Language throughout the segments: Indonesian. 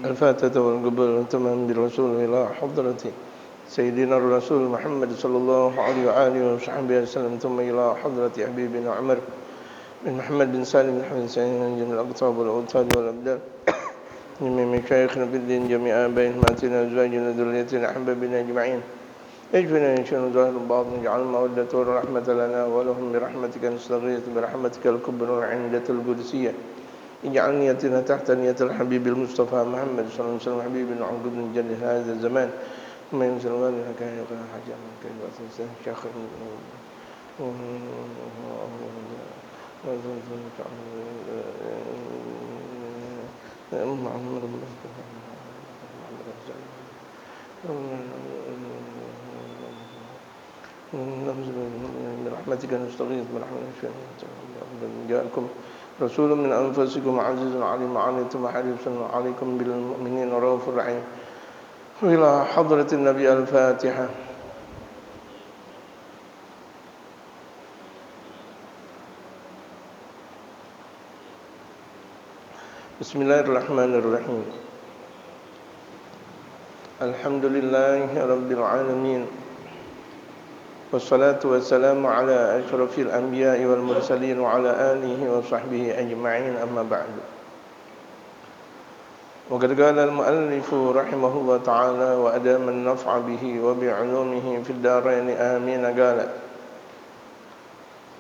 الفاتحة والقبول والتمام بالرسول إلى حضرة سيدنا الرسول محمد صلى الله عليه وآله وصحبه وسلم ثم إلى حضرة حبيبنا عمر بن محمد بن سالم بن حمد سعيد من جميع الأقطاب والأوتاد والأبدال من مشايخنا في الدين جميع آبائنا أمهاتنا أزواجنا ذريتنا أحبابنا أجمعين اجبنا إن شاء الله ظاهر الباطن اجعل المودة والرحمة لنا ولهم برحمتك نستغيث برحمتك الكبرى عندة القدسية اجعل نيتنا تحت نية الحبيب المصطفى محمد صلى الله عليه وسلم حبيبنا عن قبل جل هذا الزمان ثم ينزل والنا كان يقول حاجة من كان يوصل شيخ برحمتك نستغيث برحمتك جاءكم رسول من أنفسكم عزيز عليم عنتم حريص عليكم بالمؤمنين رؤوف رحيم إلى حضرة النبي الفاتحة. بسم الله الرحمن الرحيم الحمد لله رب العالمين والصلاة والسلام على أشرف الأنبياء والمرسلين وعلى آله وصحبه أجمعين أما بعد. وقد قال المؤلف رحمه الله تعالى وأدام النفع به وبعلومه في الدارين آمين قال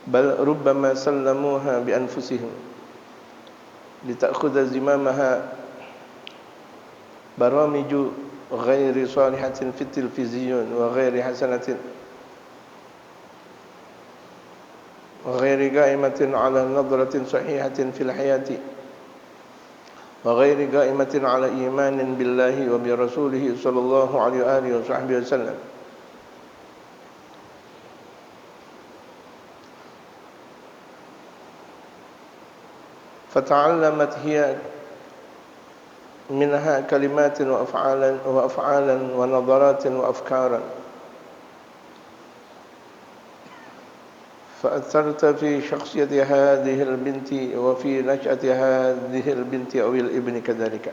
بل ربما سلموها بأنفسهم لتأخذ زمامها برامج غير صالحة في التلفزيون وغير حسنة وغير قائمة على نظرة صحيحة في الحياة وغير قائمة على إيمان بالله وبرسوله صلى الله عليه وآله وصحبه وسلم فتعلمت هي منها كلمات وأفعالا ونظرات وأفكارا فأثرت في شخصية هذه البنت وفي نشأة هذه البنت أو الابن كذلك.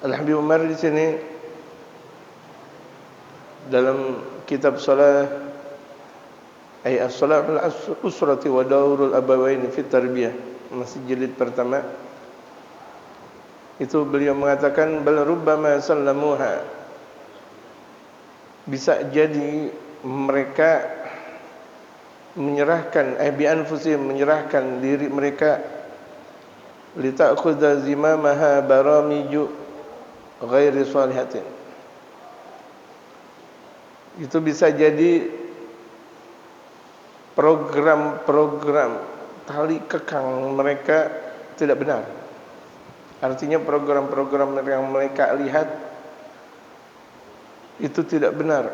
Al-Habib Umar di sini dalam kitab Salah As-Salah al-Usrati wa Daurul Abawain fi Tarbiyah masih jilid pertama itu beliau mengatakan bal rubbama sallamuha bisa jadi mereka menyerahkan bi anfusihim menyerahkan diri mereka li ta'khudha zimamaha baramiju ghairi salihatin itu bisa jadi program-program tali kekang mereka tidak benar. Artinya program-program yang mereka lihat itu tidak benar.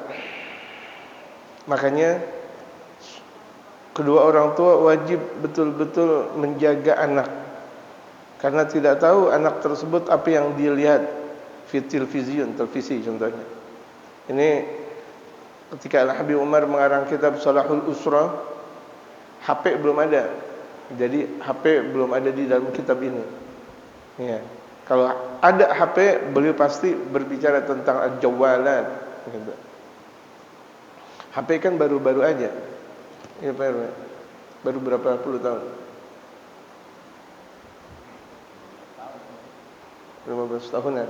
Makanya kedua orang tua wajib betul-betul menjaga anak karena tidak tahu anak tersebut apa yang dia lihat di televisi contohnya. Ini ketika Al-Habib Umar mengarang kitab Salahul Usra, HP belum ada. Jadi HP belum ada di dalam kitab ini. Ya. Kalau ada HP, beliau pasti berbicara tentang al-jawalat gitu. HP kan baru-baru aja. Ya, baru berapa puluh tahun? 15 tahunan.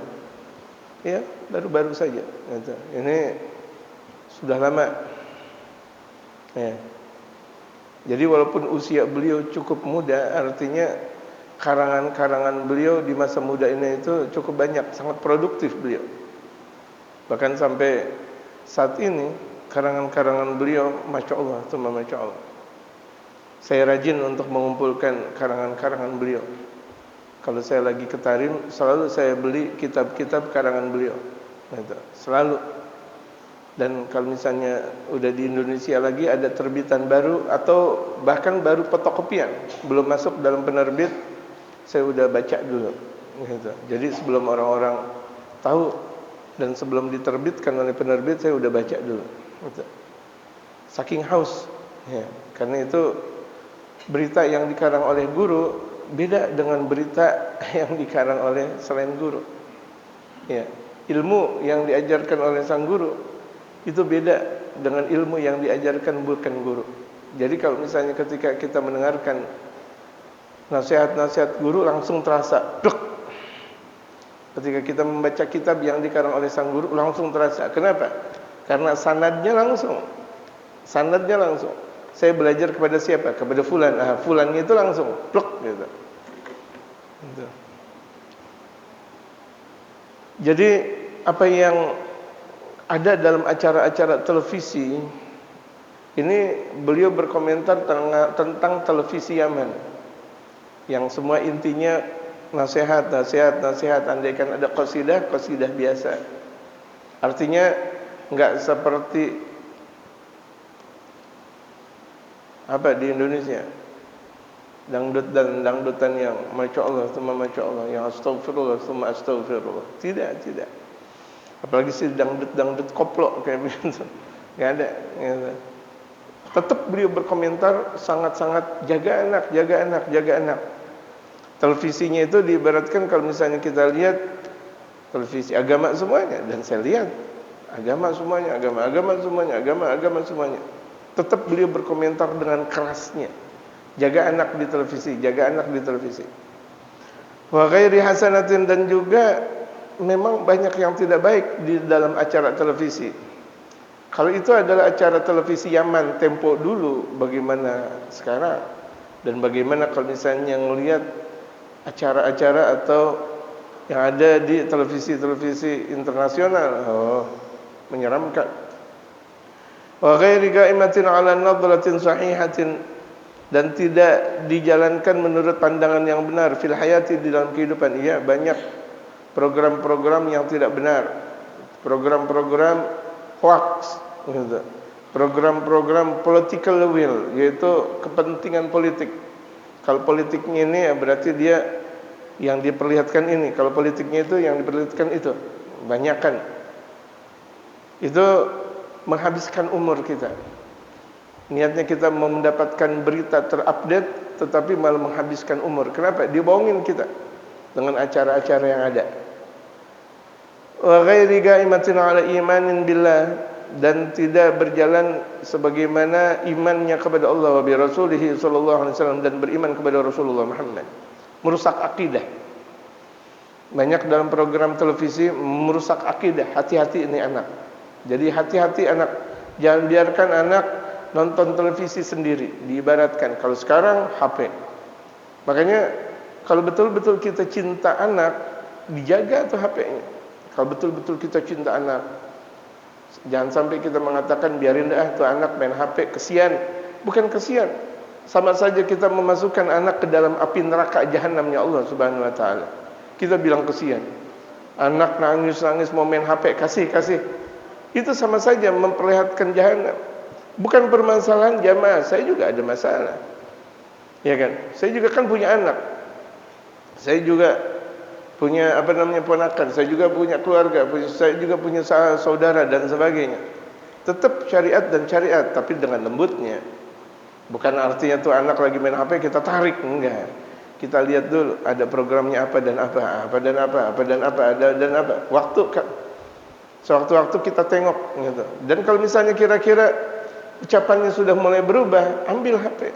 Ya, baru-baru saja. Gitu. Ini sudah lama. Ya. Jadi walaupun usia beliau cukup muda, artinya karangan-karangan beliau di masa muda ini itu cukup banyak, sangat produktif beliau. Bahkan sampai saat ini karangan-karangan beliau, Masya Allah, Masya Allah. Saya rajin untuk mengumpulkan karangan-karangan beliau. Kalau saya lagi ke Tarim, selalu saya beli kitab-kitab karangan beliau. Gitu. Selalu. Dan kalau misalnya udah di Indonesia lagi ada terbitan baru atau bahkan baru fotokopian, belum masuk dalam penerbit, saya udah baca dulu. Gitu. Jadi sebelum orang-orang tahu dan sebelum diterbitkan oleh penerbit, saya udah baca dulu. Gitu. Saking haus, ya. Karena itu berita yang dikarang oleh guru beda dengan berita yang dikarang oleh selain guru. Ya, ilmu yang diajarkan oleh sang guru itu beda dengan ilmu yang diajarkan bukan guru. Jadi kalau misalnya ketika kita mendengarkan nasihat-nasihat guru langsung terasa duk. Ketika kita membaca kitab yang dikarang oleh sang guru langsung terasa. Kenapa? Karena sanadnya langsung. Sanadnya langsung. Saya belajar kepada siapa? Kepada fulan. Fulannya itu langsung pluk gitu. Gitu. Jadi apa yang ada dalam acara-acara televisi ini, beliau berkomentar tentang televisi Yaman yang semua intinya nasihat. Andaikan ada qasidah biasa. Artinya enggak seperti apa di Indonesia, dangdutan yang masya Allah, yang astagfirullah, astagfirullah. Tidak. Apalagi si dangdut koplok kayak begitu. Enggak ada. Gitu. Tetap beliau berkomentar sangat-sangat jaga anak. Televisinya itu diibaratkan kalau misalnya kita lihat televisi agama semuanya, dan saya lihat agama semuanya. Tetap beliau berkomentar dengan kerasnya. Jaga anak di televisi. Wa ghairi hasanatin, dan juga memang banyak yang tidak baik di dalam acara televisi. Kalau itu adalah acara televisi Yaman tempo dulu, bagaimana sekarang? Dan bagaimana kalau misalnya ngelihat acara-acara atau yang ada di televisi-televisi internasional? Menyeramkan. Wa ghairi qa'imatin 'ala nadratin sahihatin, dan tidak dijalankan menurut pandangan yang benar fil hayati, di dalam kehidupan. Iya, banyak program-program yang tidak benar. Program-program hoax gitu. Program-program political will, yaitu kepentingan politik. Kalau politiknya ini ya berarti dia yang diperlihatkan ini, kalau politiknya itu yang diperlihatkan itu. Banyakan. Itu menghabiskan umur kita. Niatnya kita mau mendapatkan berita terupdate, tetapi malah menghabiskan umur. Kenapa? Dibohongin kita dengan acara-acara yang ada. Wa ghairi qa'imatin 'ala imanin billah, dan tidak berjalan sebagaimana imannya kepada Allah wa bi rasulih sallallahu alaihi wasallam, dan beriman kepada Rasulullah Muhammad. Merusak akidah. Banyak dalam program televisi merusak akidah. Hati-hati ini anak. Jadi hati-hati anak. Jangan biarkan anak nonton televisi sendiri. Diibaratkan kalau sekarang HP. Makanya kalau betul-betul kita cinta anak, dijaga tuh HP-nya. Kalau betul-betul kita cinta anak, jangan sampai kita mengatakan biarin dah tuh anak main HP, kesian. Bukan kesian. Sama saja kita memasukkan anak ke dalam api neraka jahanamnya Allah Subhanahu wa taala. Kita bilang kesian. Anak nangis-nangis mau main HP, kasih. Itu sama saja memperlihatkan jahanam. Bukan permasalahan jamaah, saya juga ada masalah. Ya kan? Saya juga kan punya anak. Saya juga punya ponakan, saya juga punya keluarga, saya juga punya saudara dan sebagainya. Tetap syariat dan syariat, tapi dengan lembutnya. Bukan artinya tuh anak lagi main HP kita tarik, enggak. Kita lihat dulu ada programnya apa dan apa. Sewaktu-waktu kita tengok gitu. Dan kalau misalnya kira-kira ucapannya sudah mulai berubah, ambil HP.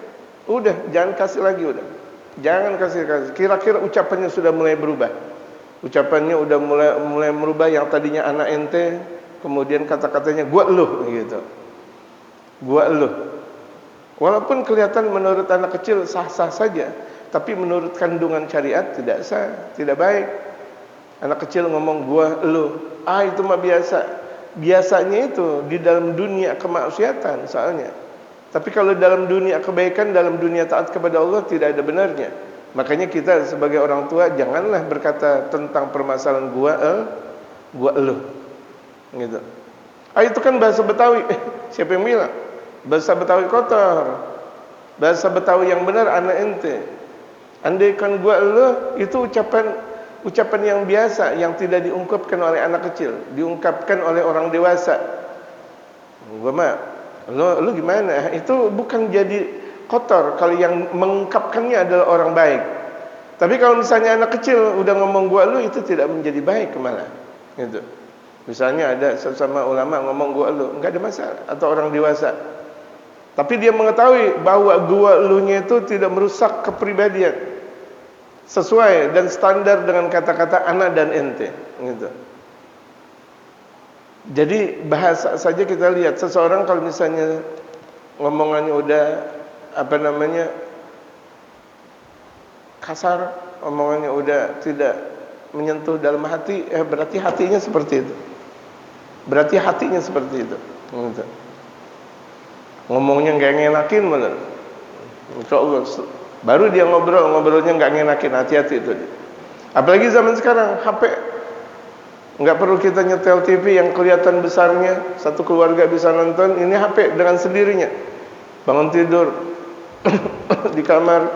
Udah, jangan kasih lagi udah. Jangan kasih. Kira-kira ucapannya sudah mulai berubah. Ucapannya udah mulai merubah, yang tadinya anak ente, kemudian kata-katanya gua eluh gitu. Gua eluh. Walaupun kelihatan menurut anak kecil sah-sah saja, tapi menurut kandungan syariat tidak sah, tidak baik. Anak kecil ngomong gua eluh. Itu mah biasa. Biasanya itu di dalam dunia kemaksiatan soalnya. Tapi kalau dalam dunia kebaikan, dalam dunia taat kepada Allah tidak ada benarnya. Makanya kita sebagai orang tua janganlah berkata tentang permasalahan gua eluh. Gitu. Itu kan bahasa Betawi. Siapa yang bilang? Bahasa Betawi kotor. Bahasa Betawi yang benar anak ente. Andaikan gua eluh itu ucapan yang biasa, yang tidak diungkapkan oleh anak kecil, diungkapkan oleh orang dewasa. Gua mah, lu gimana? Itu bukan jadi kotor kalau yang mengungkapkannya adalah orang baik. Tapi kalau misalnya anak kecil udah ngomong gua lu, itu tidak menjadi baik malah. Gitu. Misalnya ada sesama ulama ngomong gua lu, enggak ada masalah, atau orang dewasa. Tapi dia mengetahui bahwa gua lu-nya itu tidak merusak kepribadian, sesuai dan standar dengan kata-kata anak dan ente, gitu. Jadi bahasa saja kita lihat seseorang kalau misalnya ngomongannya udah kasar, omongannya udah tidak menyentuh dalam hati, berarti hatinya seperti itu. Berarti hatinya seperti itu. Gitu. Ngomongnya nggak ngenakin bener. Insya Allah, baru dia ngobrolnya nggak ngenakin, hati-hati itu. Apalagi zaman sekarang, HP. Nggak perlu kita nyetel TV yang kelihatan besarnya, satu keluarga bisa nonton. Ini HP dengan sendirinya. Bangun tidur di kamar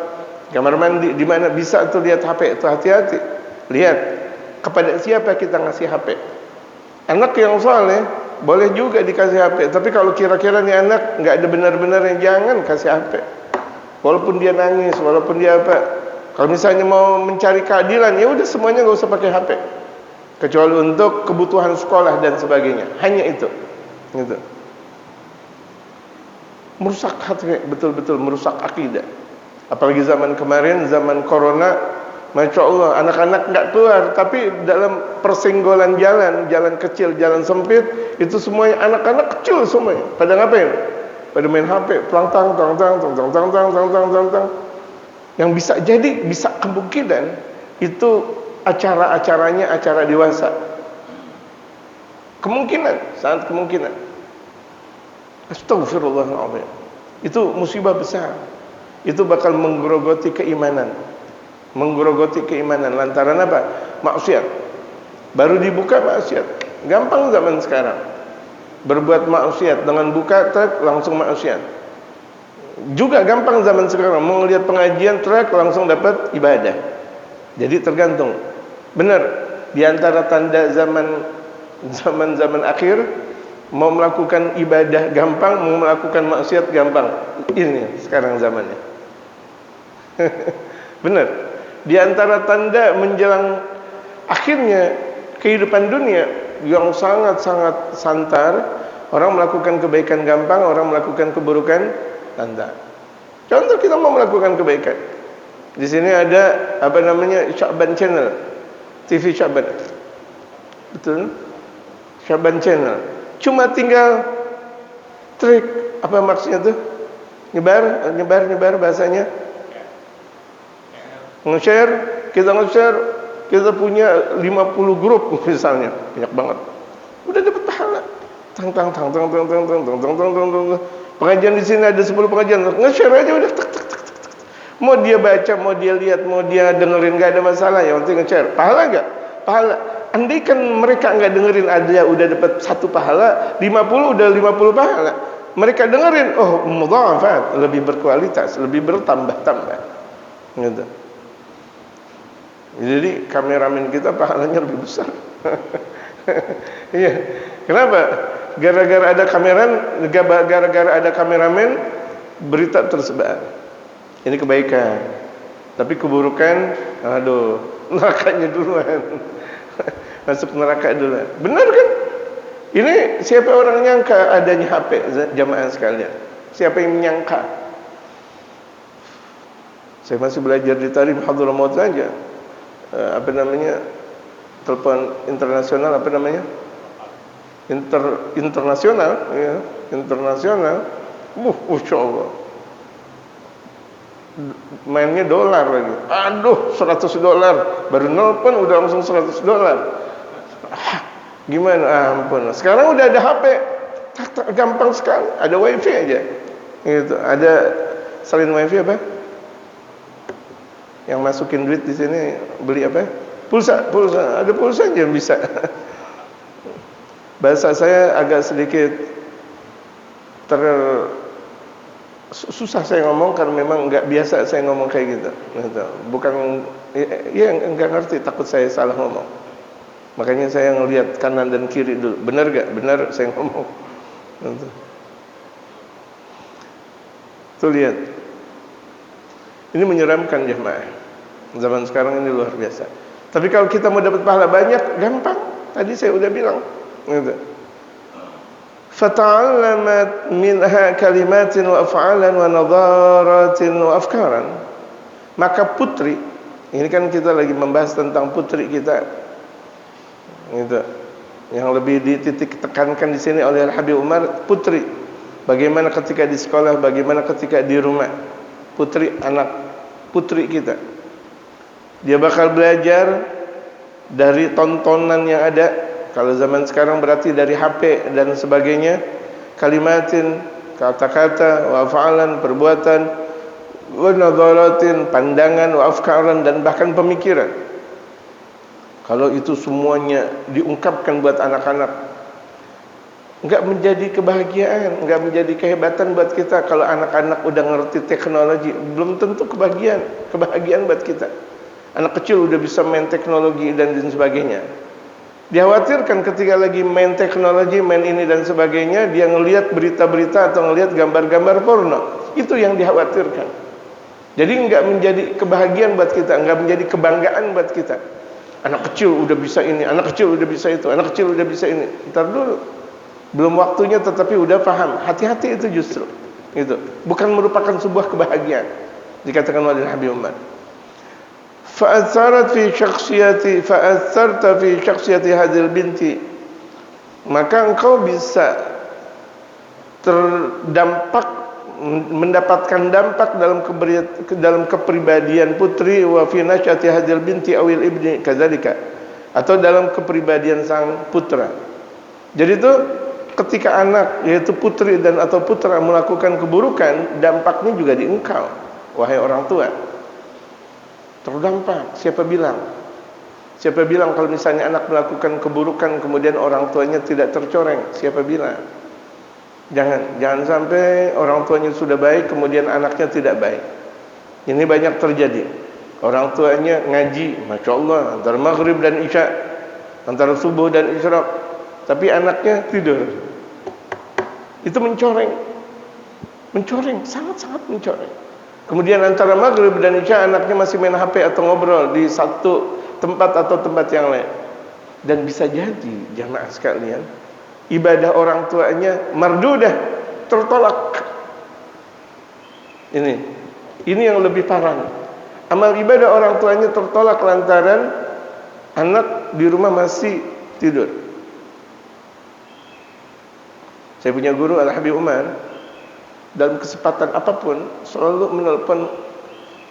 mandi, di mana bisa tuh lihat HP. Itu hati-hati. Lihat kepada siapa kita ngasih HP. Anak yang saleh boleh juga dikasih HP. Tapi kalau kira-kira nih anak nggak ada benar-benarnya, jangan kasih HP. Walaupun dia nangis, walaupun dia apa. Kalau misalnya mau mencari keadilan, ya udah semuanya nggak usah pakai HP. Kecuali untuk kebutuhan sekolah dan sebagainya. Hanya itu. Gitu. Merusak hati, betul-betul merusak akidah. Apalagi zaman kemarin, zaman corona, Masya Allah, anak-anak nggak keluar, tapi dalam persenggolan jalan kecil, jalan sempit, itu semuanya anak-anak kecil semuanya. Pada ngapain? Pada main HP, tang. Yang bisa jadi, bisa kemungkinan itu acara-acaranya acara dewasa. Kemungkinan, sangat kemungkinan. Astagfirullahaladzim. Itu musibah besar. Itu bakal menggerogoti keimanan. Lantaran apa? Maksiat. Baru dibuka maksiat. Gampang zaman sekarang. Berbuat maksiat dengan buka trek langsung maksiat. Juga gampang zaman sekarang. Mau lihat pengajian trek langsung dapat ibadah. Jadi tergantung. Benar. Di antara tanda zaman akhir, mau melakukan ibadah gampang, mau melakukan maksiat gampang. Ini sekarang zamannya. Benar. Di antara tanda menjelang akhirnya kehidupan dunia yang sangat-sangat santar, orang melakukan kebaikan gampang, orang melakukan keburukan santar. Contoh kita mau melakukan kebaikan. Di sini ada Sya'ban Channel, TV Sya'ban. Betul? Sya'ban Channel. Cuma tinggal trik, apa maksudnya tuh? Nyebar bahasanya. Nge-share, kita punya 50 grup misalnya, banyak banget. Udah dapat pahala. Tang. Pengajian di sini ada 10 pengajian, nge-share aja udah. Mau dia baca, mau dia lihat, mau dia dengerin, enggak ada masalah, yang penting nge-share. Pahala enggak? Pahala. Andaikan mereka enggak dengerin, ada udah dapat 1 pahala, 50 udah 50 pahala. Mereka dengerin, oh mudha'afat, lebih berkualitas, lebih bertambah-tambah. Gitu. Jadi kameramen kita pahalanya lebih besar. Iya. Kenapa? Gara-gara ada kameramen, berita tersebar. Ini kebaikan. Tapi keburukan, aduh, nerakanya duluan. Masuk neraka duluan. Benar kan? Ini siapa orang nyangka adanya HP jamaah sekalian? Siapa yang menyangka? Saya masih belajar di Tarim Hadramaut saja. Telepon internasional internasional, ya, internasional. Masya Allah. Mainnya dolar lagi. Aduh, $100. Baru nelpon udah langsung $100. Gimana? Ampun. Sekarang udah ada HP. Gampang sekali. Ada wifi aja. Gitu. Ada salin wifi apa? Yang masukin duit di sini beli apa? Pulsa. Ada pulsa aja bisa. Bahasa saya agak sedikit susah saya ngomong karena memang enggak biasa saya ngomong kayak gitu. Bukan ya enggak ngerti, takut saya salah ngomong. Makanya saya ngelihat kanan dan kiri dulu. Benar enggak? Benar saya ngomong. Tuh lihat. Ini menyeramkan jemaah. Zaman sekarang ini luar biasa. Tapi kalau kita mau dapat pahala banyak, gampang. Tadi saya udah bilang, gitu. Fata'allamat minha kalimatin wa af'alan wa nadharatin wa afkaran. Maka putri, ini kan kita lagi membahas tentang putri kita, gitu. Yang lebih dititik tekankan di sini oleh Habib Umar, putri. Bagaimana ketika di sekolah, bagaimana ketika di rumah. Putri, anak putri kita. Dia bakal belajar dari tontonan yang ada. Kalau zaman sekarang berarti dari HP dan sebagainya. Kalimatin, kata-kata, wa af'alan, perbuatan, wa nadharatin, pandangan, wa afkaran, dan bahkan pemikiran. Kalau itu semuanya diungkapkan buat anak-anak, enggak menjadi kebahagiaan, enggak menjadi kehebatan buat kita. Kalau anak-anak udah ngerti teknologi, belum tentu kebahagiaan buat kita. Anak kecil udah bisa main teknologi dan sebagainya. Dikhawatirkan ketika lagi main teknologi, main ini dan sebagainya, dia ngelihat berita-berita atau ngelihat gambar-gambar porno. Itu yang dikhawatirkan. Jadi enggak menjadi kebahagiaan buat kita, enggak menjadi kebanggaan buat kita. Anak kecil udah bisa ini, anak kecil udah bisa itu, anak kecil udah bisa ini. Ntar dulu, belum waktunya tetapi udah paham. Hati-hati itu justru, itu bukan merupakan sebuah kebahagiaan. Dikatakan oleh Habib Umar, fa'atharat fi syakhsiyati fa'atharta fi syakhsiyati hadhil binti, maka engkau bisa terdampak, mendapatkan dampak dalam kepribadian putri, wa fi nasyati hadhil binti awil ibni kadzalika, atau dalam kepribadian sang putra. Jadi itu ketika anak, yaitu putri dan atau putra melakukan keburukan, dampaknya juga di engkau, wahai orang tua. Terdampak. Siapa bilang kalau misalnya anak melakukan keburukan kemudian orang tuanya tidak tercoreng? Siapa bilang? Jangan sampai orang tuanya sudah baik kemudian anaknya tidak baik. Ini banyak terjadi. Orang tuanya ngaji, Masya Allah, antara maghrib dan isya, antara subuh dan isyraq, tapi anaknya tidur. Itu mencoreng, sangat-sangat mencoreng. Kemudian antara maghrib dan isya anaknya masih main HP atau ngobrol di satu tempat atau tempat yang lain. Dan bisa jadi jamaah sekalian, ibadah orang tuanya mardudah, tertolak. Ini yang lebih parah. Amal ibadah orang tuanya tertolak lantaran anak di rumah masih tidur. Saya punya guru Al-Habib Umar, dalam kesempatan apapun selalu menelpon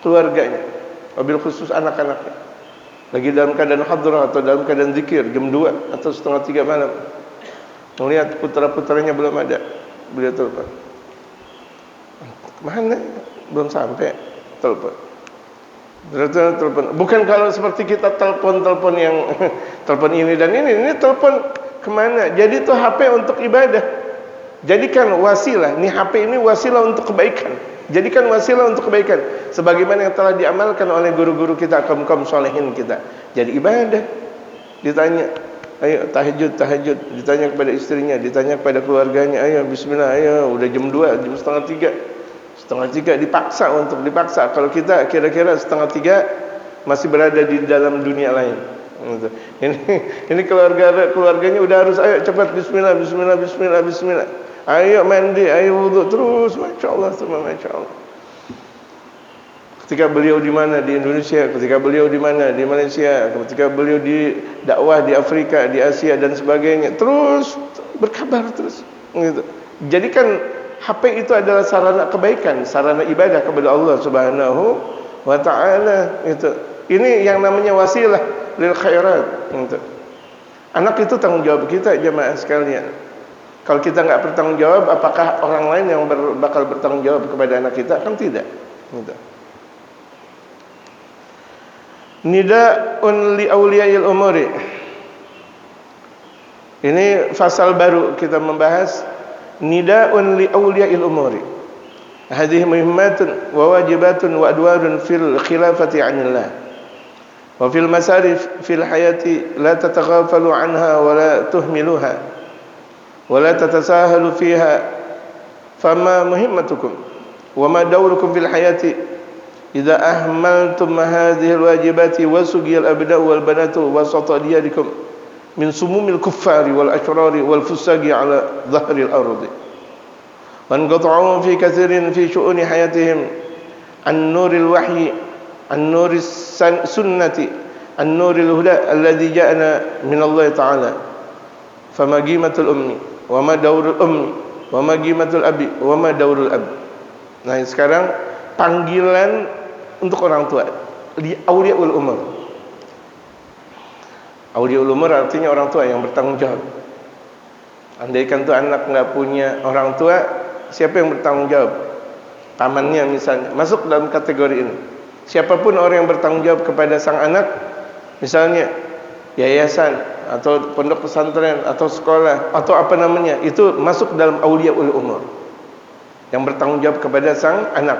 keluarganya, wabil khusus anak-anaknya, lagi dalam keadaan hadrah atau dalam keadaan zikir jam 2 atau setengah 3 malam, melihat putra-putranya belum ada, beliau telepon, mana? Belum sampai, telepon. Bukan kalau seperti kita telepon yang telepon ini dan ini telepon kemana? Jadi itu HP untuk ibadah. Jadikan wasilah, ini HP ini wasilah untuk kebaikan. Jadikan wasilah untuk kebaikan, sebagaimana yang telah diamalkan oleh guru-guru kita, kaum solehin kita. Jadi ibadah. Ditanya, ayo tahajud, ditanya kepada istrinya, ditanya kepada keluarganya, ayo bismillah, ayo udah jam 2, jam setengah tiga dipaksa. Kalau kita kira-kira setengah 3 masih berada di dalam dunia lain. Ini keluarganya udah harus, ayo cepat bismillah. Ayo mandi, ayo wudu terus, Masya Allah, Masya Allah. Ketika beliau di mana? Di Indonesia. Ketika beliau di mana? Di Malaysia. Ketika beliau di dakwah di Afrika, di Asia dan sebagainya. Terus berkabar terus. Gitu. Jadikan HP itu adalah sarana kebaikan, sarana ibadah kepada Allah Subhanahu wa ta'ala. Gitu. Ini yang namanya wasilah lil khairat. Gitu. Anak itu tanggung jawab kita, jemaah sekalian. Kalau kita nggak bertanggung jawab, apakah orang lain yang bakal bertanggung jawab kepada anak kita? Kan tidak. Gitu. Nida'un li awliya'il umuri. Ini fasal baru kita membahas nida'un li awliya'il umuri. Hadhihi muhimmatun wa wajibatun wa adwarun fil khilafati 'anillah. Wa fil masarif fil hayati la tataghafalu 'anha wa la tuhmiluha. ولا تتساهلوا فيها فما مهمتكم وما دوركم في الحياة idza ahmaltum hadhihi alwajibati wasugiyal abda'u wal banatu wasata diyarikum min sumumil kuffari wal ashrari wal fusaqi ala dhahril ardi wan qata'u fi katsirin fi syu'uni hayatihim an nuril wahyi an nuris sunnati an nuril huda alladhi ja'ana min Allah ta'ala fama qimatul ummi wa ma daurul ummi wa ma qimatul abi wa ma daurul ab. Nah, sekarang panggilan untuk orang tua di auliaul umur. Auliaul umur artinya orang tua yang bertanggung jawab. Andaikan tuh anak enggak punya orang tua, siapa yang bertanggung jawab? Pamannya misalnya, masuk dalam kategori ini. Siapapun orang yang bertanggung jawab kepada sang anak, misalnya yayasan atau pondok pesantren atau sekolah atau apa namanya, itu masuk dalam auliaul umur yang bertanggung jawab kepada sang anak.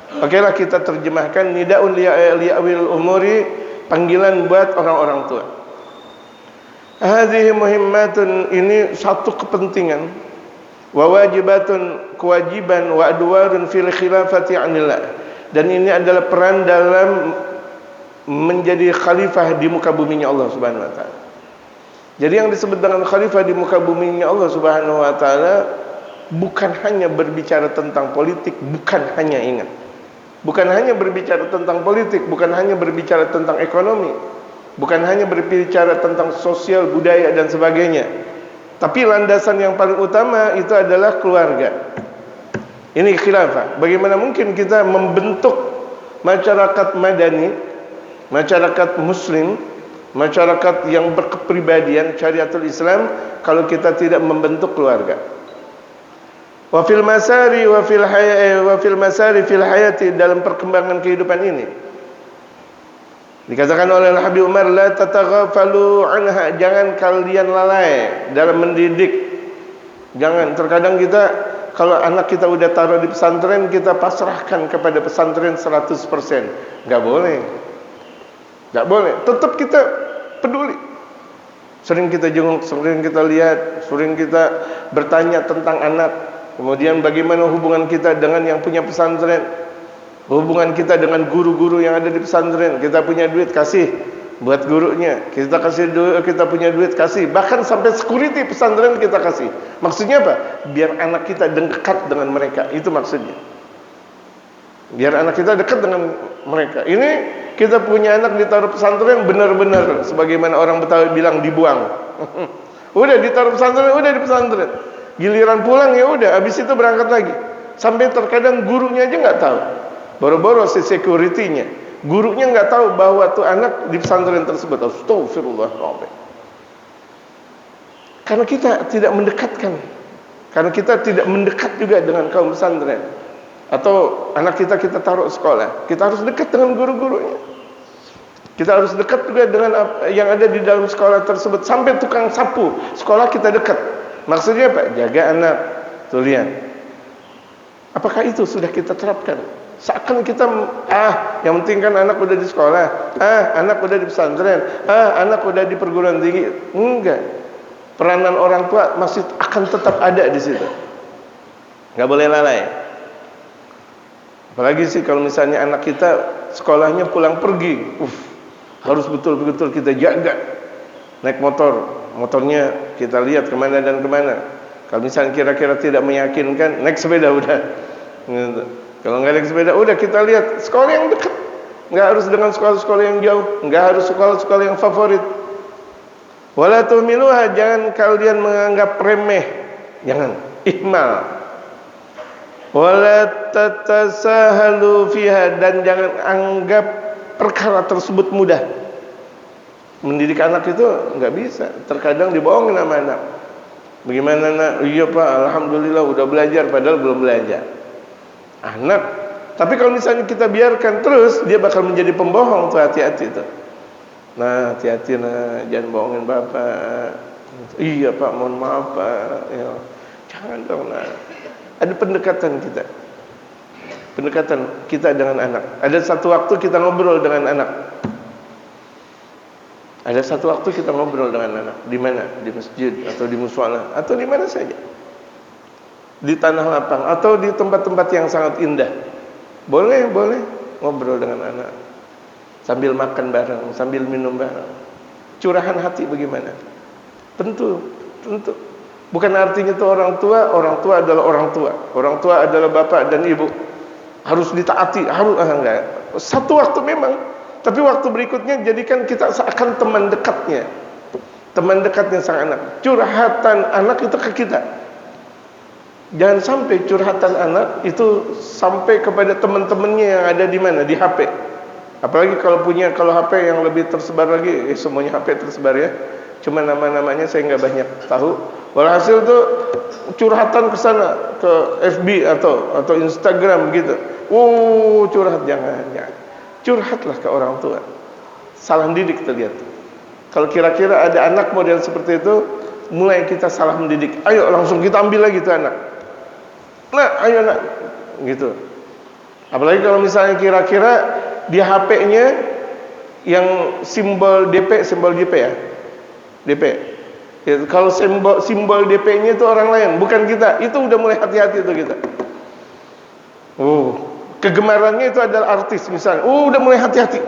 Okeylah kita terjemahkan nidaun li'awil umuri, panggilan buat orang-orang tua. Hadhihi muhimmatun, ini satu kepentingan, wa wajibatun, kewajiban, wa adwarun fil khilafati anillah, dan ini adalah peran dalam menjadi khalifah di muka buminya Allah Subhanahu wa taala. Jadi yang disebut dengan khalifah di muka buminya Allah Subhanahu wa taala bukan hanya berbicara tentang politik, bukan hanya ingat. Bukan hanya berbicara tentang politik, bukan hanya berbicara tentang ekonomi, bukan hanya berbicara tentang sosial, budaya dan sebagainya. Tapi landasan yang paling utama itu adalah keluarga. Ini khilafah. Bagaimana mungkin kita membentuk masyarakat madani, masyarakat muslim, masyarakat yang berkepribadian syariatul Islam kalau kita tidak membentuk keluarga. Wa fil masari wa fil masari fil hayati, dalam perkembangan kehidupan ini dikatakan oleh Habib Umar, la tataghafalu anha, jangan kalian lalai dalam mendidik. Jangan, terkadang kita kalau anak kita udah taruh di pesantren, kita pasrahkan kepada pesantren 100%. Enggak boleh. Enggak boleh. Tetap kita peduli. Sering kita jenguk, sering kita lihat, sering kita bertanya tentang anak. Kemudian bagaimana hubungan kita dengan yang punya pesantren, hubungan kita dengan guru-guru yang ada di pesantren. Kita punya duit, kasih buat gurunya. Kita kasih duit, kita punya duit, kasih. Bahkan sampai security pesantren kita kasih. Maksudnya apa? Biar anak kita dekat dengan mereka. Itu maksudnya. Biar anak kita dekat dengan mereka. Ini kita punya anak ditaruh pesantren, benar-benar sebagaimana orang Betawi bilang, dibuang. Udah ditaruh pesantren, udah di pesantren. Giliran pulang ya udah, habis itu berangkat lagi. Sampai terkadang gurunya aja nggak tahu. Boro-boro si security-nya, gurunya nggak tahu bahwa tuh anak di pesantren tersebut. Astagfirullahaladzim. Karena kita tidak mendekatkan, karena kita tidak mendekat juga dengan kaum pesantren. Atau anak kita taruh sekolah, kita harus dekat dengan guru-gurunya. Kita harus dekat juga dengan yang ada di dalam sekolah tersebut. Sampai tukang sapu sekolah kita dekat. Maksudnya apa? Jaga anak. Tuh lihat. Apakah itu sudah kita terapkan? Seakan kita yang penting kan anak udah di sekolah, anak udah di pesantren, anak udah di perguruan tinggi. Enggak. Peranan orang tua masih akan tetap ada di situ. Enggak boleh lalai. Apalagi sih kalau misalnya anak kita sekolahnya pulang pergi, harus betul-betul kita jaga. Naik motornya kita lihat kemana dan kemana. Kalau misalnya kira-kira tidak meyakinkan, naik sepeda udah. Gitu. Kalau nggak naik sepeda, udah kita lihat sekolah yang dekat. Nggak harus dengan sekolah-sekolah yang jauh, nggak harus sekolah-sekolah yang favorit. Wala tuhmiluha, jangan kalian menganggap remeh, jangan ihmal. Wala tatasahalu fiha, dan jangan anggap perkara tersebut mudah. Mendidik anak itu nggak bisa, terkadang dibohongin sama anak. Bagaimana nak? Iya pak, alhamdulillah udah belajar, padahal belum belajar. Anak, tapi kalau misalnya kita biarkan terus, dia bakal menjadi pembohong tuh, hati-hati tuh. Nah, hati-hati nah, jangan bohongin bapak. Iya pak, mohon maaf pak. Ya, jangan dong nah. Ada pendekatan kita dengan anak. Ada satu waktu kita ngobrol dengan anak. Ada satu waktu kita ngobrol dengan anak. Di mana? Di masjid atau di mushola atau di mana saja. Di tanah lapang atau di tempat-tempat yang sangat indah. Boleh. ngobrol dengan anak, sambil makan bareng, sambil minum bareng. Curahan hati bagaimana? Tentu. Bukan artinya itu orang tua adalah orang tua. Orang tua adalah bapak dan ibu. Harus ditaati, enggak. Satu waktu memang, tapi waktu berikutnya jadikan kita seakan teman dekatnya. Teman dekatnya sang anak. Curhatan anak itu ke kita. Jangan sampai curhatan anak itu sampai kepada teman-temannya yang ada di mana? Di HP. Apalagi kalau HP yang lebih tersebar lagi, semuanya HP tersebar ya. Cuma nama-namanya saya nggak banyak tahu. Walhasil tuh curhatan ke sana, ke FB atau Instagram gitu. Curhat jangan. Curhatlah ke orang tua. Salah didik terlihat. Kalau kira-kira ada anak model seperti itu, mulai kita salah mendidik. Ayo langsung kita ambil lagi tuh anak. Nah, ayo nak, gitu. Apalagi kalau misalnya kira-kira di HP-nya yang simbol DP ya. DP. Ya, kalau simbol DP-nya itu orang lain, bukan kita. Itu udah mulai hati-hati itu kita. Kegemarannya itu adalah artis misalnya. Udah mulai hati-hati.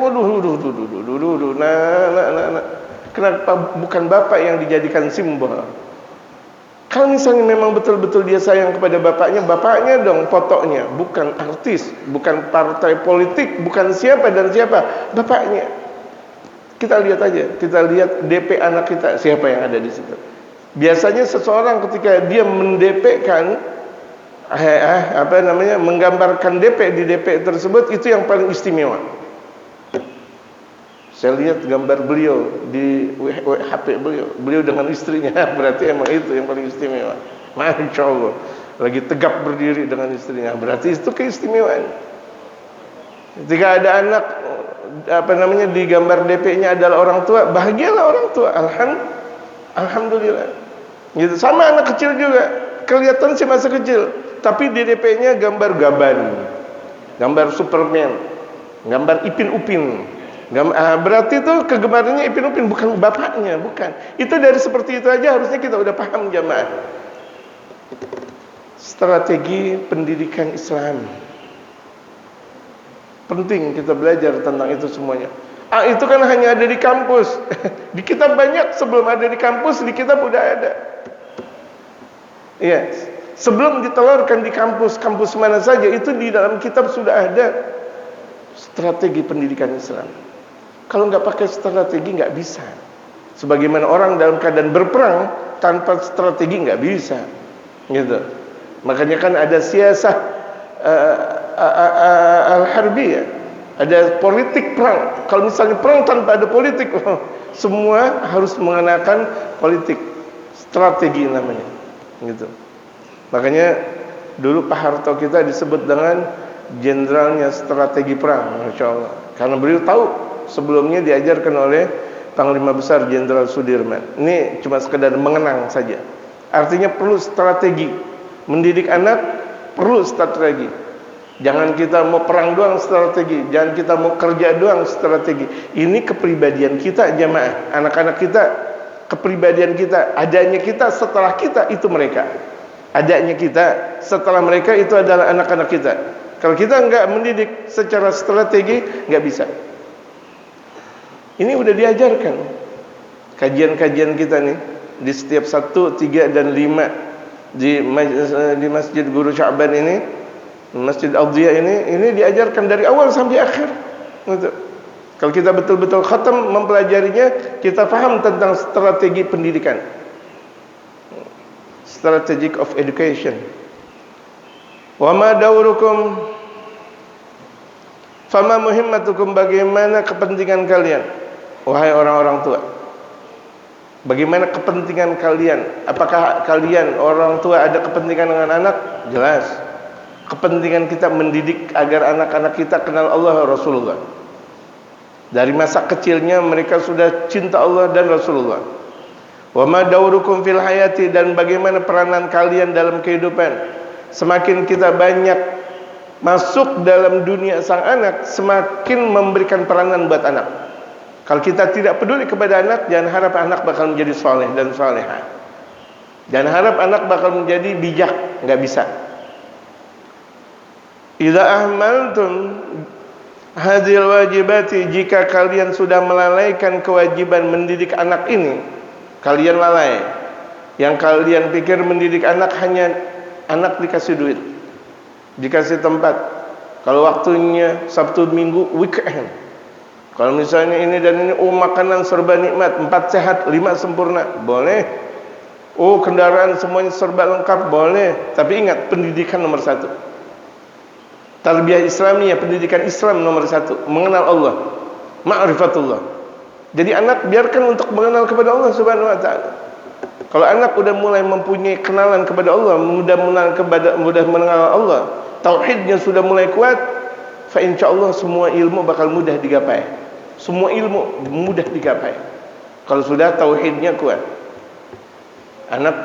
Nah. Kenapa bukan bapak yang dijadikan simbol? Kalau misalnya memang betul-betul dia sayang kepada bapaknya dong fotonya, bukan artis, bukan partai politik, bukan siapa dan siapa, bapaknya. Kita lihat aja, kita lihat DP anak kita, siapa yang ada di situ. Biasanya seseorang ketika dia mendepkan menggambarkan DP di DP tersebut, itu yang paling istimewa. Saya lihat gambar beliau di HP beliau dengan istrinya, berarti emang itu yang paling istimewa. Masya Allah, lagi tegap berdiri dengan istrinya, berarti itu keistimewaan. Ketika ada anak di gambar DP-nya adalah orang tua, bahagialah orang tua. Alhamdulillah. Gitu. Sama anak kecil juga, kelihatan sih masa kecil, tapi di DP-nya gambar gaban, gambar Superman, gambar Ipin Upin. Berarti itu kegemarannya Ipin Upin, bukan bapaknya, bukan. Itu dari seperti itu aja harusnya kita udah paham jamaah. Strategi pendidikan Islam. Penting kita belajar tentang itu semuanya. Itu kan hanya ada di kampus. Di kitab banyak, sebelum ada di kampus, di kitab udah ada. Iya, sebelum ditelurkan di kampus mana saja, itu di dalam kitab sudah ada strategi pendidikan Islam. Kalau nggak pakai strategi nggak bisa. Sebagaimana orang dalam keadaan berperang tanpa strategi nggak bisa, gitu. Makanya kan ada siasah al-harbiyah, ada politik perang. Kalau misalnya perang tanpa ada politik, semua harus mengenakan politik, strategi namanya, gitu. Makanya dulu Pak Harto kita disebut dengan jenderalnya strategi perang, Masya Allah. Karena beliau tahu sebelumnya diajarkan oleh Panglima Besar Jenderal Sudirman. Ini cuma sekedar mengenang saja. Artinya perlu strategi. Mendidik anak perlu strategi. Jangan kita mau perang doang strategi, jangan kita mau kerja doang strategi. Ini kepribadian kita jamaah. Anak-anak kita, kepribadian kita, adanya kita setelah kita itu mereka. Adanya kita setelah mereka itu adalah anak-anak kita. Kalau kita enggak mendidik secara strategi, enggak bisa. Ini udah diajarkan. Kajian-kajian kita nih di setiap 1, 3 dan 5 di Masjid Guru Sya'ban ini, Masjid Al-Dhiya ini diajarkan dari awal sampai akhir. Gitu. Kalau kita betul-betul khatam mempelajarinya, kita paham tentang strategi pendidikan. Strategic of education. Wa ma daurukum, fama muhimmatukum, bagaimana kepentingan kalian wahai orang-orang tua. Bagaimana kepentingan kalian? Apakah kalian orang tua ada kepentingan dengan anak? Jelas. Kepentingan kita mendidik agar anak-anak kita kenal Allah dan Rasulullah. Dari masa kecilnya mereka sudah cinta Allah dan Rasulullah. Wa ma daurukum fil hayati, dan bagaimana peranan kalian dalam kehidupan. Semakin kita banyak masuk dalam dunia sang anak, semakin memberikan peranan buat anak. Kalau kita tidak peduli kepada anak, jangan harap anak bakal menjadi soleh dan solehah. Jangan harap anak bakal menjadi bijak, nggak bisa. Idza ahmaltum hadhil wajibati, jika kalian sudah melalaikan kewajiban mendidik anak ini, kalian lalai. Yang kalian pikir mendidik anak hanya anak dikasih duit, dikasih tempat. Kalau waktunya Sabtu Minggu weekend. Kalau misalnya ini dan ini, oh makanan serba nikmat, 4 sehat, 5 sempurna, boleh. Oh kendaraan semuanya serba lengkap, boleh. Tapi ingat, pendidikan nomor 1. Tarbiyah Islamiyah, pendidikan Islam nomor 1. Mengenal Allah, ma'rifatullah. Jadi anak biarkan untuk mengenal kepada Allah Subhanahu wa taala. Kalau anak sudah mulai mempunyai kenalan kepada Allah, mudah mengenal Allah, tauhidnya sudah mulai kuat, fa insyaallah semua ilmu bakal mudah digapai. Semua ilmu mudah digapai kalau sudah tauhidnya kuat. Anak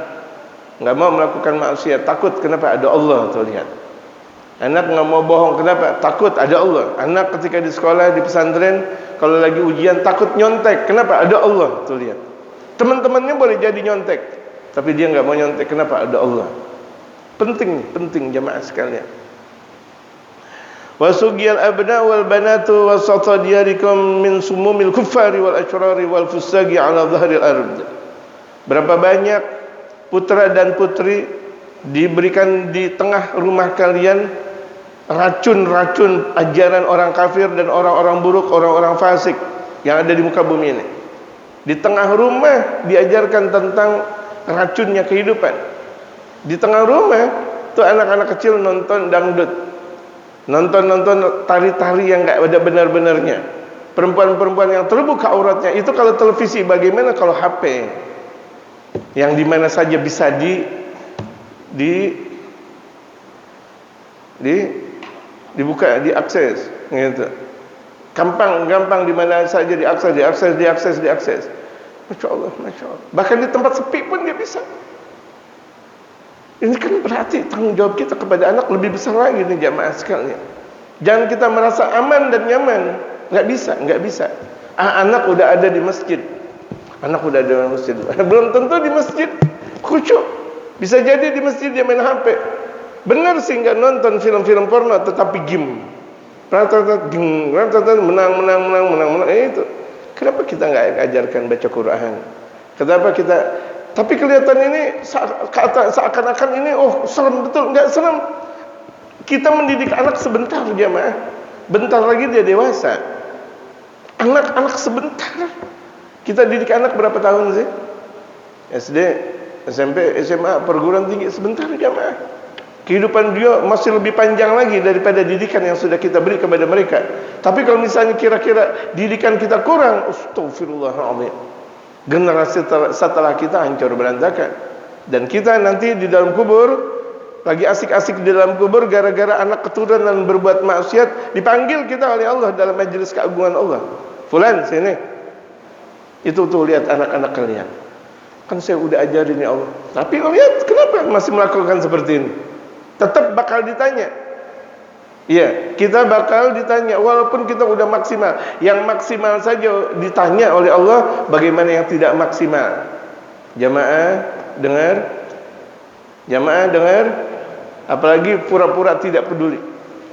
enggak mau melakukan maksiat, takut, kenapa? Ada Allah, tuh lihat. Anak enggak mau bohong, kenapa? Takut, ada Allah. Anak ketika di sekolah, di pesantren, kalau lagi ujian takut nyontek, kenapa? Ada Allah, tuh lihat. Teman-temannya boleh jadi nyontek, tapi dia enggak mau nyontek, kenapa? Ada Allah. Penting jamaah sekalian. Wasugiyal abna wal banatu wasata diyarikum min sumumil kuffari wal asyrari wal fusagi ala dhahril ard. Berapa banyak putra dan putri diberikan di tengah rumah kalian racun-racun ajaran orang kafir dan orang-orang buruk, orang-orang fasik yang ada di muka bumi ini. Di tengah rumah diajarkan tentang racunnya kehidupan. Di tengah rumah tuh anak-anak kecil nonton dangdut, nonton tari-tari yang enggak ada benar-benarnya. Perempuan-perempuan yang terbuka auratnya. Itu kalau televisi, bagaimana kalau HP? Yang di mana saja bisa dibuka, diakses gitu. Gampang di mana saja diakses. Masya Allah. Bahkan di tempat sepi pun dia bisa. Ini kan berarti tanggung jawab kita kepada anak lebih besar lagi nih jamaah sekalian. Jangan kita merasa aman dan nyaman. Enggak bisa. Anak udah ada di masjid. Belum tentu di masjid khusyuk. Bisa jadi di masjid dia main HP. Benar sih enggak nonton film-film porno, tetapi game. Menang. Itu. Kenapa kita enggak ajarkan baca Quran? Kenapa kita? Tapi kelihatan ini seakan-akan ini serem, betul, enggak serem. Kita mendidik anak sebentar jamaah. Bentar lagi dia dewasa. Anak-anak sebentar. Kita didik anak berapa tahun sih? SD, SMP, SMA, perguruan tinggi, sebentar jamaah. Kehidupan dia masih lebih panjang lagi daripada didikan yang sudah kita beri kepada mereka. Tapi kalau misalnya kira-kira didikan kita kurang, astagfirullahaladzim, generasi setelah kita hancur berantakan. Dan kita nanti di dalam kubur, lagi asik-asik di dalam kubur, gara-gara anak keturunan berbuat maksiat, dipanggil kita oleh Allah dalam majelis keagungan Allah. Fulan, sini. Itu tuh, lihat anak-anak kalian. Kan saya udah ajarin ya Allah. Tapi lihat, kenapa masih melakukan seperti ini? Tetap bakal ditanya. Iya, kita bakal ditanya walaupun kita udah maksimal. Yang maksimal saja ditanya oleh Allah, bagaimana yang tidak maksimal? Jamaah dengar, apalagi pura-pura tidak peduli.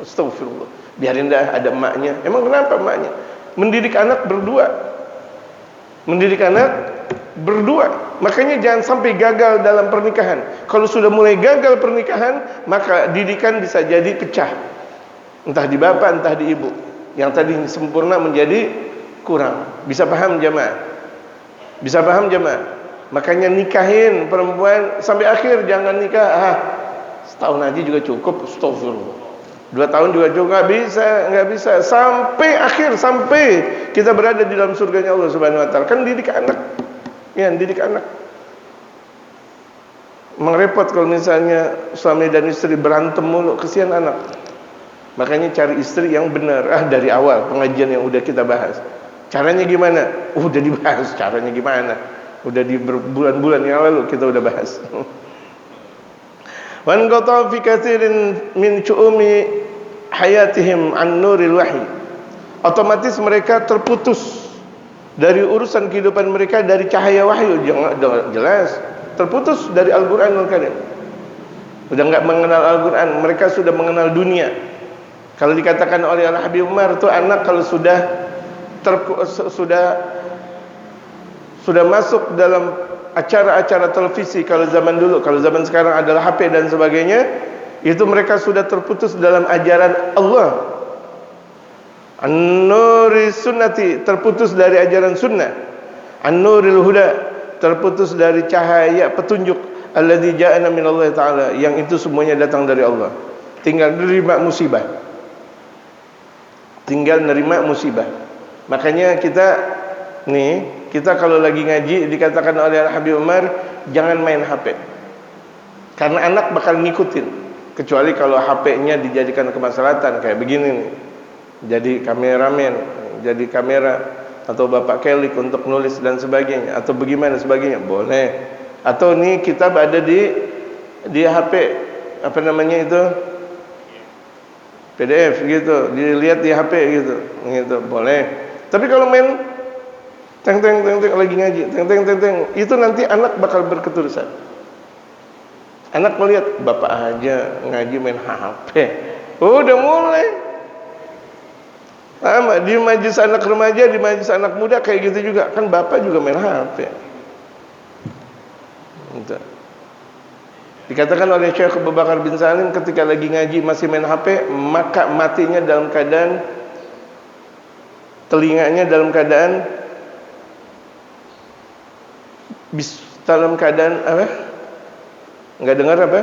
Astagfirullah. Biarin dah, ada emaknya. Emang kenapa emaknya? Mendidik anak berdua. Makanya jangan sampai gagal dalam pernikahan. Kalau sudah mulai gagal pernikahan, maka didikan bisa jadi pecah. Entah di bapak, entah di ibu. Yang tadi sempurna menjadi kurang. Bisa paham jamaah? Makanya nikahin perempuan sampai akhir, jangan nikah. Setahun aja juga cukup. Astagfirullah. 2 tahun juga cukup. Nggak bisa. Sampai akhir, sampai kita berada di dalam surganya Allah Subhanahu wa taala. Kan didik anak. Ya, didik anak. Merepot kalau misalnya suami dan istri berantem mulu, kesian anak. Makanya cari istri yang benar. Dari awal pengajian yang udah kita bahas. Caranya gimana? Udah dibahas caranya gimana. Udah di berbulan-bulan yang lalu kita udah bahas. Wan qata fi katsirin min syu'umi hayatihim an nuril wahyi. Otomatis mereka terputus dari urusan kehidupan mereka dari cahaya wahyu. Jelas terputus dari Al-Qur'anul Karim. Udah enggak mengenal Al-Qur'an, mereka sudah mengenal dunia. Kalau dikatakan oleh Al-Habib Umar itu anak kalau sudah sudah masuk dalam acara-acara televisi kalau zaman dulu, kalau zaman sekarang adalah HP dan sebagainya, itu mereka sudah terputus dalam ajaran Allah. An-nuri sunnati, terputus dari ajaran sunnah. An-nuril huda, terputus dari cahaya petunjuk. Alladzi ja'ana minallahi ta'ala, yang itu semuanya datang dari Allah. Tinggal nerima musibah. Tinggal nerima musibah. Makanya kita kalau lagi ngaji dikatakan oleh Al-Habib Umar, jangan main HP. Karena anak bakal ngikutin. Kecuali kalau HP-nya dijadikan kemaslahatan kayak begini nih. Jadi kameramen, jadi kamera, atau bapak kelik untuk nulis dan sebagainya, atau bagaimana sebagainya, boleh. Atau nih kitab ada di HP, apa namanya itu, PDF gitu, dilihat di HP gitu, boleh. Tapi kalau main teng lagi ngaji, teng, itu nanti anak bakal berketerusan. Anak melihat bapak aja ngaji main HP, udah mulai. Sama di majlis anak remaja, di majlis anak muda kayak gitu juga. Kan bapak juga main HP. Gitu. Dikatakan oleh Syekh Abu Bakar bin Salim, ketika lagi ngaji masih main HP, maka matinya dalam keadaan, telinganya dalam keadaan dalam keadaan apa? Enggak dengar apa?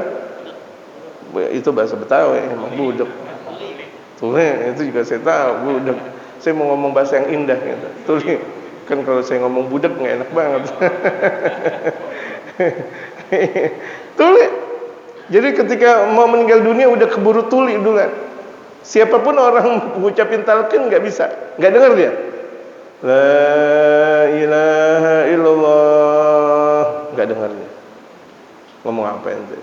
Itu bahasa Betawi, emang budak. Tulen, itu juga saya tahu budak. Saya mau ngomong bahasa yang indah gitu. Tulen, kan kalau saya ngomong budak nggak enak banget. Tulen. Jadi ketika mau meninggal dunia udah keburu tuli duluan. Siapapun orang mengucapin talqin nggak bisa, nggak dengar dia. La ilaha illallah, nggak dengar dia. Ngomong apa ente?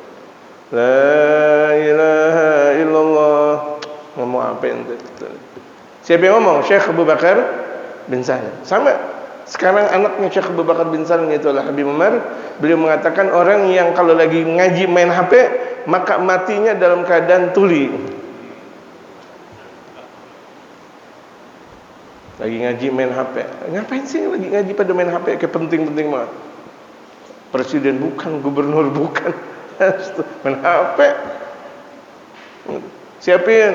La ilaha illallah. Ngomong apa ente? Siapa yang ngomong? Syekh Abu Bakar bin Salim. Sama sekarang anaknya Syekh Abu Bakar bin Salim, yaitu Al-Habib Umar, beliau mengatakan orang yang kalau lagi ngaji main HP, maka matinya dalam keadaan tuli. Lagi ngaji main HP. Ngapain sih lagi ngaji pada main HP? Kayak penting-penting banget. Presiden bukan, gubernur bukan. Main HP. Siapin,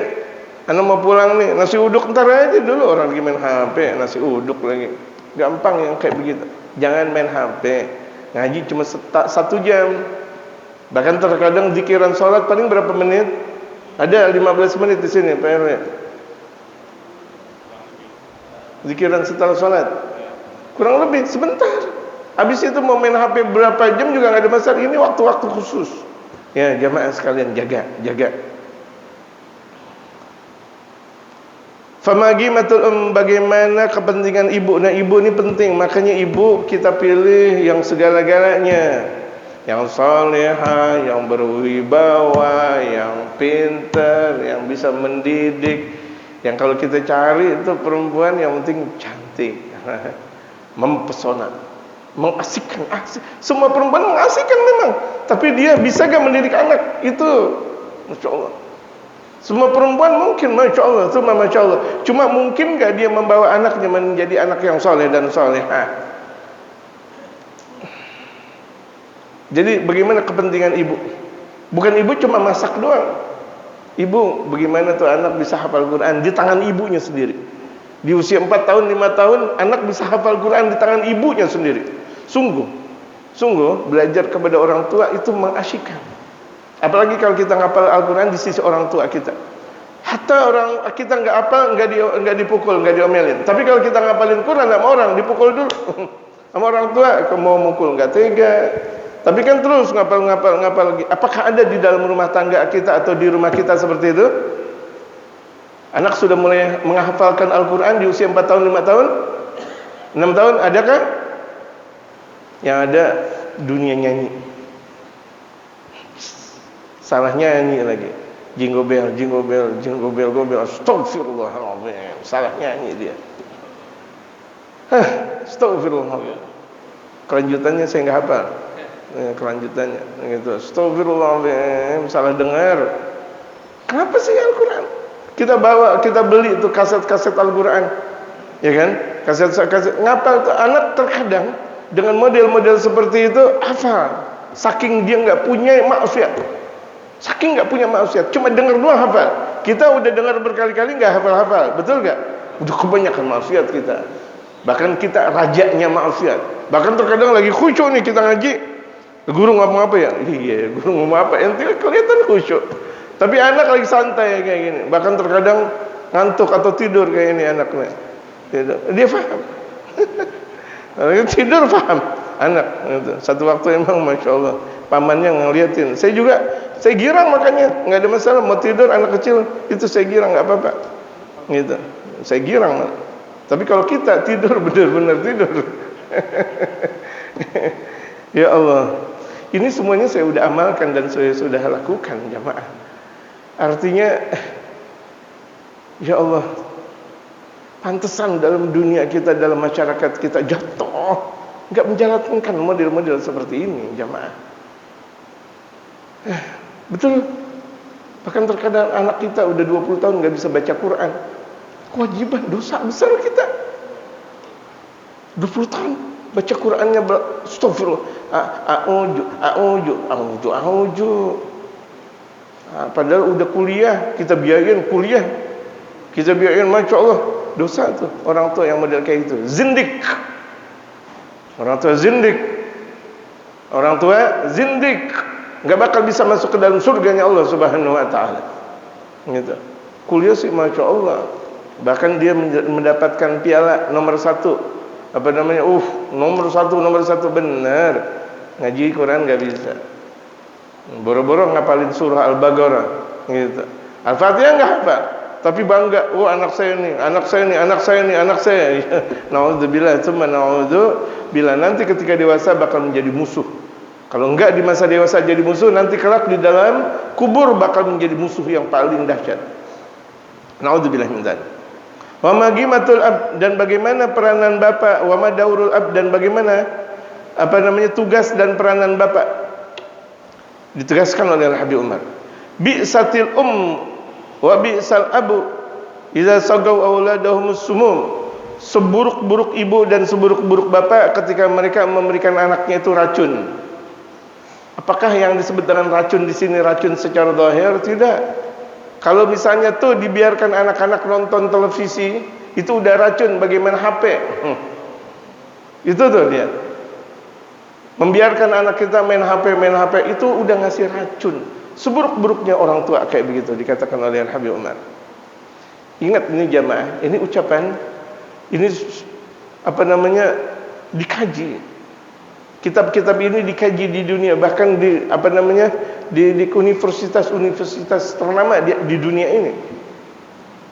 anak mau pulang nih, nasi uduk ntar aja dulu, orang lagi main HP, nasi uduk lagi. Gampang yang kayak begitu. Jangan main HP. Ngaji cuma 1 jam. Bahkan terkadang zikiran sholat paling berapa menit? Ada 15 menit di sini, Pak RW. Zikiran setelah sholat kurang lebih sebentar. Habis itu mau main HP berapa jam juga nggak ada masalah. Ini waktu-waktu khusus. Ya, jamaah sekalian jaga. Famagimatul bagaimana kepentingan ibu? Nah, ibu ini penting. Makanya ibu kita pilih yang segala-galanya, yang salehah, yang berwibawa, yang pintar, yang bisa mendidik. Yang kalau kita cari itu perempuan yang penting cantik, mempesona, mengasihkan. Semua perempuan mengasihkan memang, tapi dia bisa gak mendidik anak? Itu Masya Allah. Semua perempuan mungkin, Masya Allah, itu Masya Allah. Cuma mungkin gak dia membawa anaknya menjadi anak yang soleh dan solehah? Jadi bagaimana kepentingan ibu? Bukan ibu cuma masak doang. Ibu, bagaimana tuh anak bisa hafal Quran di tangan ibunya sendiri. Di usia 4 tahun, 5 tahun, anak bisa hafal Quran di tangan ibunya sendiri. Sungguh belajar kepada orang tua itu mengasyikkan. Apalagi kalau kita ngapal Al-Quran di sisi orang tua kita. Hatta orang kita nggak hafal, nggak dipukul, nggak diomelin. Tapi kalau kita ngapalin Quran sama orang, dipukul dulu. Sama orang tua, kalau mau mukul nggak tega. Tapi kan terus ngapal lagi. Apakah ada di dalam rumah tangga kita atau di rumah kita seperti itu? Anak sudah mulai menghafalkan Al-Quran di usia 4 tahun, 5 tahun, 6 tahun, adakah? Yang ada dunia nyanyi. Salah nyanyi lagi. Jingle bell, astagfirullahaladzim. Salah nyanyi dia. Astagfirullahaladzim. Kelanjutannya saya nggak hafal. Kelanjutannya gitu. Astagfirullahaladzim. Salah dengar. Kenapa sih Al-Quran? Kita bawa, kita beli itu kaset-kaset Al-Quran, ya kan? Kaset-kaset ngapal tuh anak terkadang dengan model-model seperti itu hafal. Saking dia nggak punya maksiat, saking nggak punya maksiat, cuma dengar doang hafal. Kita udah dengar berkali-kali nggak hafal-hafal, betul nggak? Udah kebanyakan maksiat kita. Bahkan kita rajanya maksiat. Bahkan terkadang lagi khusyuk nih kita ngaji, guru ngomong apa ya? Iya, guru ngomong apa? Ente kelihatan khusyuk. Tapi anak lagi santai kayak gini. Bahkan terkadang ngantuk atau tidur kayak ini anaknya. Dia paham. Tidur paham anak. Satu waktu emang masya Allah pamannya ngeliatin. Saya girang makanya nggak ada masalah mau tidur anak kecil itu saya girang nggak apa-apa. Gitu. Saya girang. Tapi kalau kita tidur benar-benar tidur. Ya Allah. Ini semuanya saya sudah amalkan dan saya sudah lakukan jamaah. Artinya ya Allah, pantesan dalam dunia kita, dalam masyarakat kita jatuh enggak menjalankan model-model seperti ini jamaah. Betul. Bahkan terkadang anak kita udah 20 tahun enggak bisa baca Quran. Kewajiban dosa besar kita. 20 tahun baca Qurannya astagfirullah. A'udzu. Padahal udah kuliah, kita biayain kuliah. Kita biayain, masya Allah, dosa tuh orang tua yang model kayak gitu. Zindik. Orang tua zindik. Orang tua zindik. Enggak bakal bisa masuk ke dalam surganya Allah Subhanahu wa taala. Gitu. Kuliah sih masya Allah. Bahkan dia mendapatkan piala nomor 1. Apa namanya? Nomor satu benar. Ngaji Quran enggak bisa. Boro-boro ngapalin surah Al-Baqarah gitu. Al-Fatihah enggak hafal, tapi bangga, anak saya nih. Naudzubillah, tsumma naudzubillah. Nanti ketika dewasa bakal menjadi musuh. Kalau enggak di masa dewasa jadi musuh, nanti kelak di dalam kubur bakal menjadi musuh yang paling dahsyat. Naudzubillah min dzalik. Wa magimatul ab, dan bagaimana peranan bapak, wa madaurul ab, dan bagaimana tugas dan peranan bapak. Ditegaskan oleh Habib Umar. Bi'satil wa bi'sal abu idza sagaw auladahum sumum. Seburuk-buruk ibu dan seburuk-buruk bapak ketika mereka memberikan anaknya itu racun. Apakah yang disebut dengan racun di sini racun secara zahir? Tidak. Kalau misalnya tuh dibiarkan anak-anak nonton televisi, itu udah racun. Bagaimana HP? Itu tuh dia. Membiarkan anak kita main HP itu udah ngasih racun. Seburuk-buruknya orang tua kayak begitu dikatakan oleh Habib Umar. Ingat ini jamaah, ini ucapan, ini dikaji. Kitab-kitab ini dikaji di dunia, bahkan di di universitas ternama di dunia ini.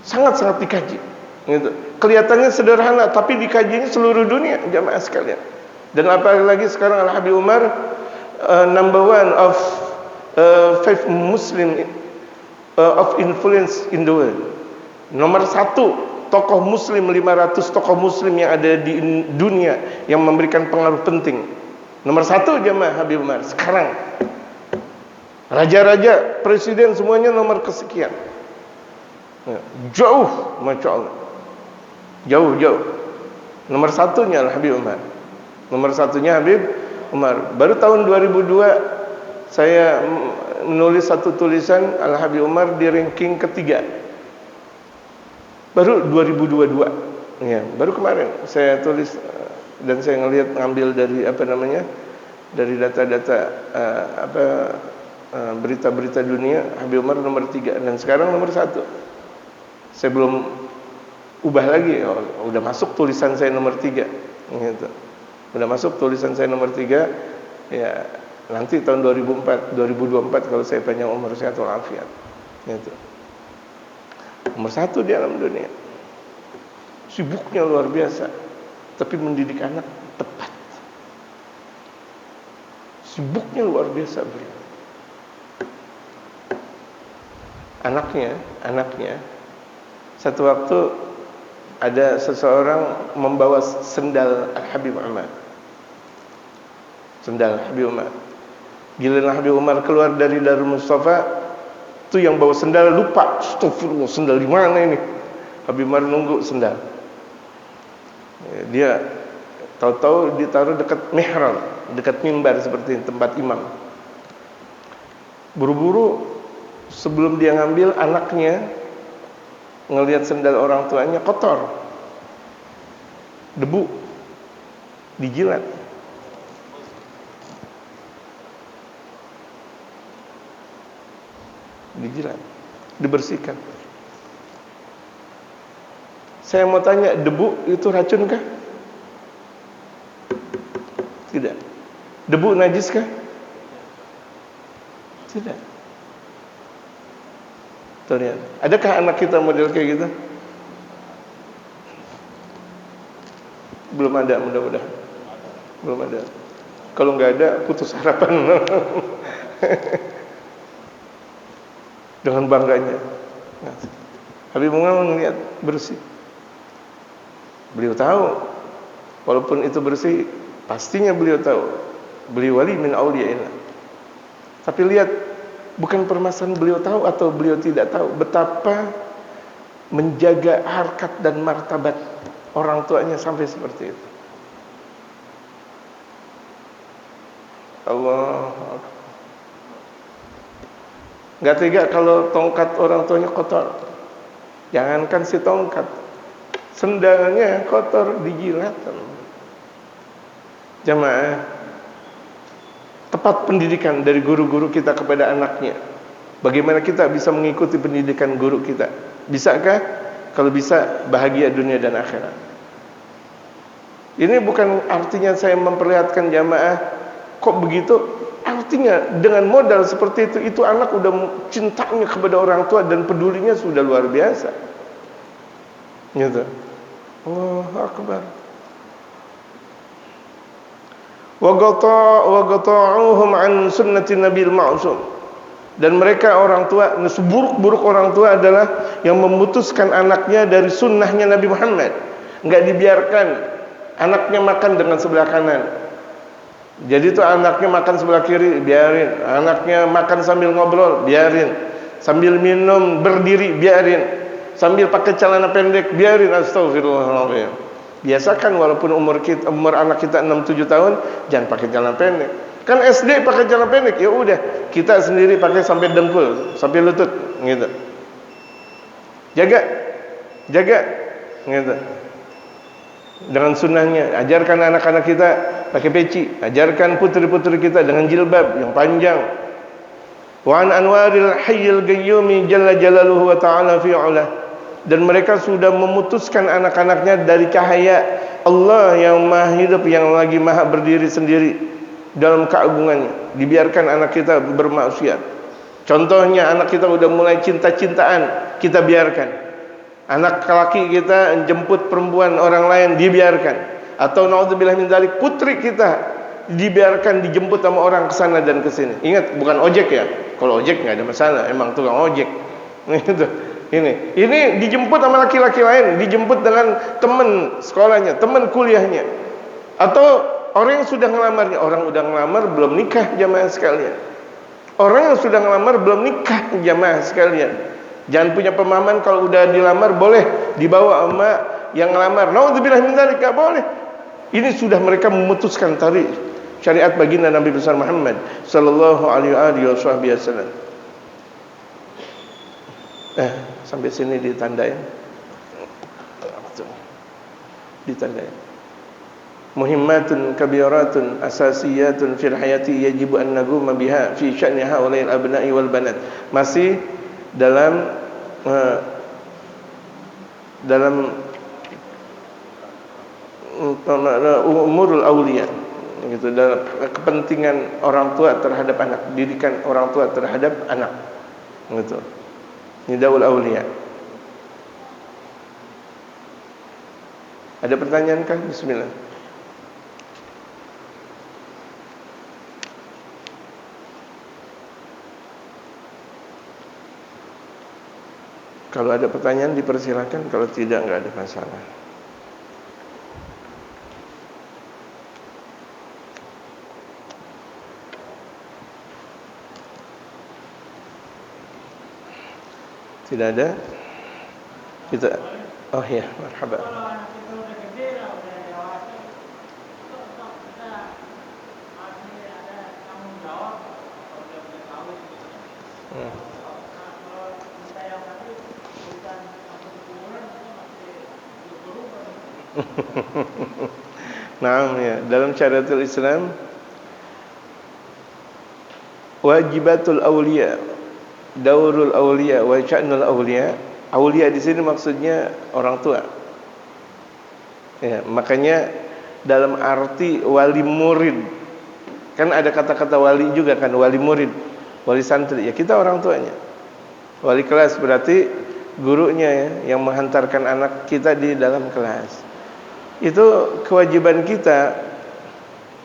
Sangat-sangat dikaji. Gitu. Kelihatannya sederhana, tapi dikajinya seluruh dunia jamaah sekalian. Dan apalagi sekarang Al-Habib Umar number one of 5 Muslim of influence in the world. Nomor 1 tokoh Muslim, 500 tokoh Muslim yang ada di dunia yang memberikan pengaruh penting. Nomor 1 jamaah Habib Umar sekarang. Raja-raja, presiden semuanya nomor kesekian. Jauh, masya Allah. Jauh. Nomor 1-nya Al-Habib Umar. Nomor 1-nya Habib Umar. Baru tahun 2002 saya menulis satu tulisan Al-Habib Umar di ranking ketiga. Baru 2022. Ya, baru kemarin saya tulis dan saya ngambil dari dari data-data berita-berita dunia. Habib Umar nomor 3 dan sekarang nomor 1. Saya belum ubah lagi. Udah masuk tulisan saya nomor 3 gitu. Udah masuk tulisan saya nomor 3. Ya, nanti tahun 2024 kalau saya panjang umur sehat walafiat. Gitu. Nomor 1 di alam dunia. Sibuknya luar biasa, tapi mendidik anak tepat. Sibuknya luar biasa beliau. Anaknya satu waktu ada seseorang membawa sendal Al-Habib Umar. Sendal Habib Umar. Giliran Habib Umar keluar dari Darul Mustafa, Itu yang bawa sendal lupa, astagfirullah, sendal di mana ini? Habib Umar nunggu sendal. Dia tahu-tahu ditaruh dekat mihrab, dekat mimbar seperti tempat imam. Buru-buru sebelum dia ngambil, anaknya ngelihat sendal orang tuanya kotor, debu, dijilat. Dijilat, dibersihkan. Saya mau tanya, debu itu racunkah? Tidak. Debu najiskah? Tidak. Tuh lihat. Adakah anak kita model kayak gitu? Belum ada, mudah-mudahan. Belum ada. Kalau nggak ada, putus harapan. Dengan bangganya. Nah, Habib Umar melihat bersih. Beliau tahu, walaupun itu bersih, pastinya beliau tahu, beliau wali min auliyaillah. Tapi lihat, bukan permasalahan beliau tahu atau beliau tidak tahu, betapa menjaga harkat dan martabat orang tuanya sampai seperti itu. Allah, nggak tega kalau tongkat orang tuanya kotor. Jangankan si tongkat, sendalnya kotor, dijilat. Jamaah, tepat pendidikan dari guru-guru kita kepada anaknya. Bagaimana kita bisa mengikuti pendidikan guru kita? Bisakah? Kalau bisa, bahagia dunia dan akhirat. Ini bukan artinya saya memperlihatkan jamaah kok begitu. Artinya dengan modal seperti itu anak udah cintanya kepada orang tua dan pedulinya sudah luar biasa. Gitu. Allahu Akbar. Wa qata'uhum an sunnati nabil ma'sum. Dan mereka orang tua, seburuk-buruk orang tua adalah yang memutuskan anaknya dari sunnahnya Nabi Muhammad. Enggak dibiarkan anaknya makan dengan sebelah kanan. Jadi itu anaknya makan sebelah kiri, biarin. Anaknya makan sambil ngobrol, biarin. Sambil minum berdiri, biarin. Sambil pakai celana pendek, biarin. Astagfirullahaladzim. Biasakan walaupun umur anak kita 6-7 tahun, jangan pakai celana pendek. Kan SD pakai celana pendek, ya udah, kita sendiri pakai sampai dengkul, sampai lutut, gitu. Jaga, gitu. Dengan sunnahnya, ajarkan anak-anak kita pakai peci, ajarkan putri-putri kita dengan jilbab yang panjang. Wa an anwaril hayyil qayyumi jalla jalaluhu wa ta'ala fi'ala. Dan mereka sudah memutuskan anak-anaknya dari cahaya Allah yang maha hidup, yang lagi maha berdiri sendiri dalam keagungannya. Dibiarkan anak kita bermaksiat. Contohnya anak kita udah mulai cinta-cintaan, kita biarkan. Anak laki kita jemput perempuan orang lain, dibiarkan. Atau naudzubillah min dzalik, putri kita dibiarkan dijemput sama orang ke sana dan ke sini. Ingat, bukan ojek ya. Kalau ojek enggak ada masalah, emang tukang ojek. Gitu. Ini dijemput sama laki-laki lain, dijemput dengan teman sekolahnya, teman kuliahnya. Atau orang yang sudah ngelamarnya, orang udah ngelamar belum nikah jamaah sekalian. Orang yang sudah ngelamar belum nikah jamaah sekalian. Jangan punya pemahaman kalau udah dilamar boleh dibawa sama yang ngelamar. Naudzubillah min dzalik, enggak boleh. Ini sudah mereka memutuskan tadi syariat baginda Nabi besar Muhammad sallallahu alaihi wasallam. Sampai sini ditandain. Ditandain. Muhimmatun kabiratun asasiyatun fil hayati yajibu an naguma biha fi sya'ni haula'il abna'i wal banat. Masih dalam umurul auliya, gitu, dalam kepentingan orang tua terhadap anak, didikan orang tua terhadap anak, gitu. Nidaul auliya. Ada pertanyaan kan? Bismillah. Kalau ada pertanyaan dipersilakan, kalau tidak enggak ada masalah. Tidak ada. Kita, oh ya, marhaba. Nah, ya, dalam syariatul Islam wajibatul awliya, daurul awliya wa sya'nul awliya. Awliya di sini maksudnya orang tua. Ya, makanya dalam arti wali murid. Kan ada kata-kata wali juga kan, wali murid, wali santri. Ya kita orang tuanya. Wali kelas berarti gurunya ya, yang menghantarkan anak kita di dalam kelas. Itu kewajiban kita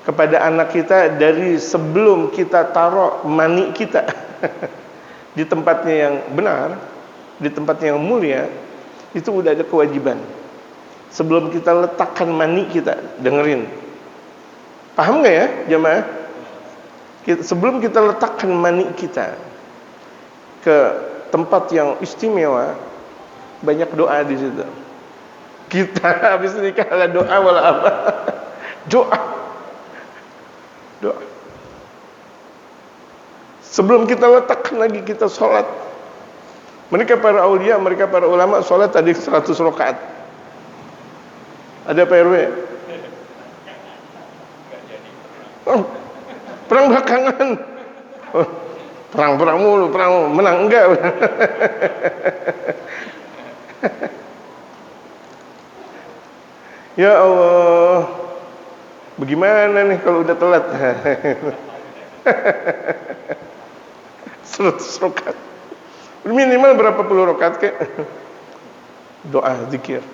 kepada anak kita dari sebelum kita taruh mani kita di tempatnya yang benar, di tempatnya yang mulia. Itu udah ada kewajiban. Sebelum kita letakkan mani kita, dengerin. Paham nggak ya jemaah? Sebelum kita letakkan mani kita ke tempat yang istimewa, banyak doa di situ. Kita habis nikah ada doa wala apa? Doa. Sebelum kita letakkan lagi kita sholat. Mereka para aulia, mereka para ulama sholat tadi 100 rakaat. Ada Pak RW? Perang belakangan. Perang mulu, menang enggak? Ya Allah, bagaimana nih kalau udah telat? 100 rakaat. Minimal berapa puluh rakaat kek? Doa, zikir.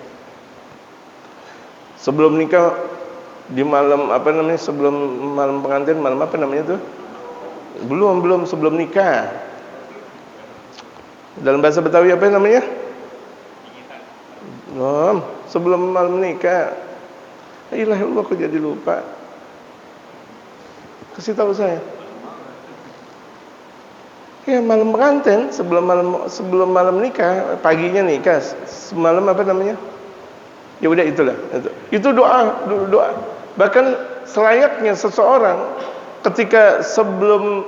Sebelum nikah di malam apa namanya? Sebelum malam pengantin, malam apa namanya tuh? Belum sebelum nikah. Dalam bahasa Betawi apa namanya? Belum, sebelum malam nikah. Ilahi Allah, aku jadi lupa. Kasih tahu saya. Ya malam pengantin, sebelum malam nikah, paginya nikah, semalam apa namanya? Ya udah itulah. Itu doa. Bahkan selayaknya seseorang ketika sebelum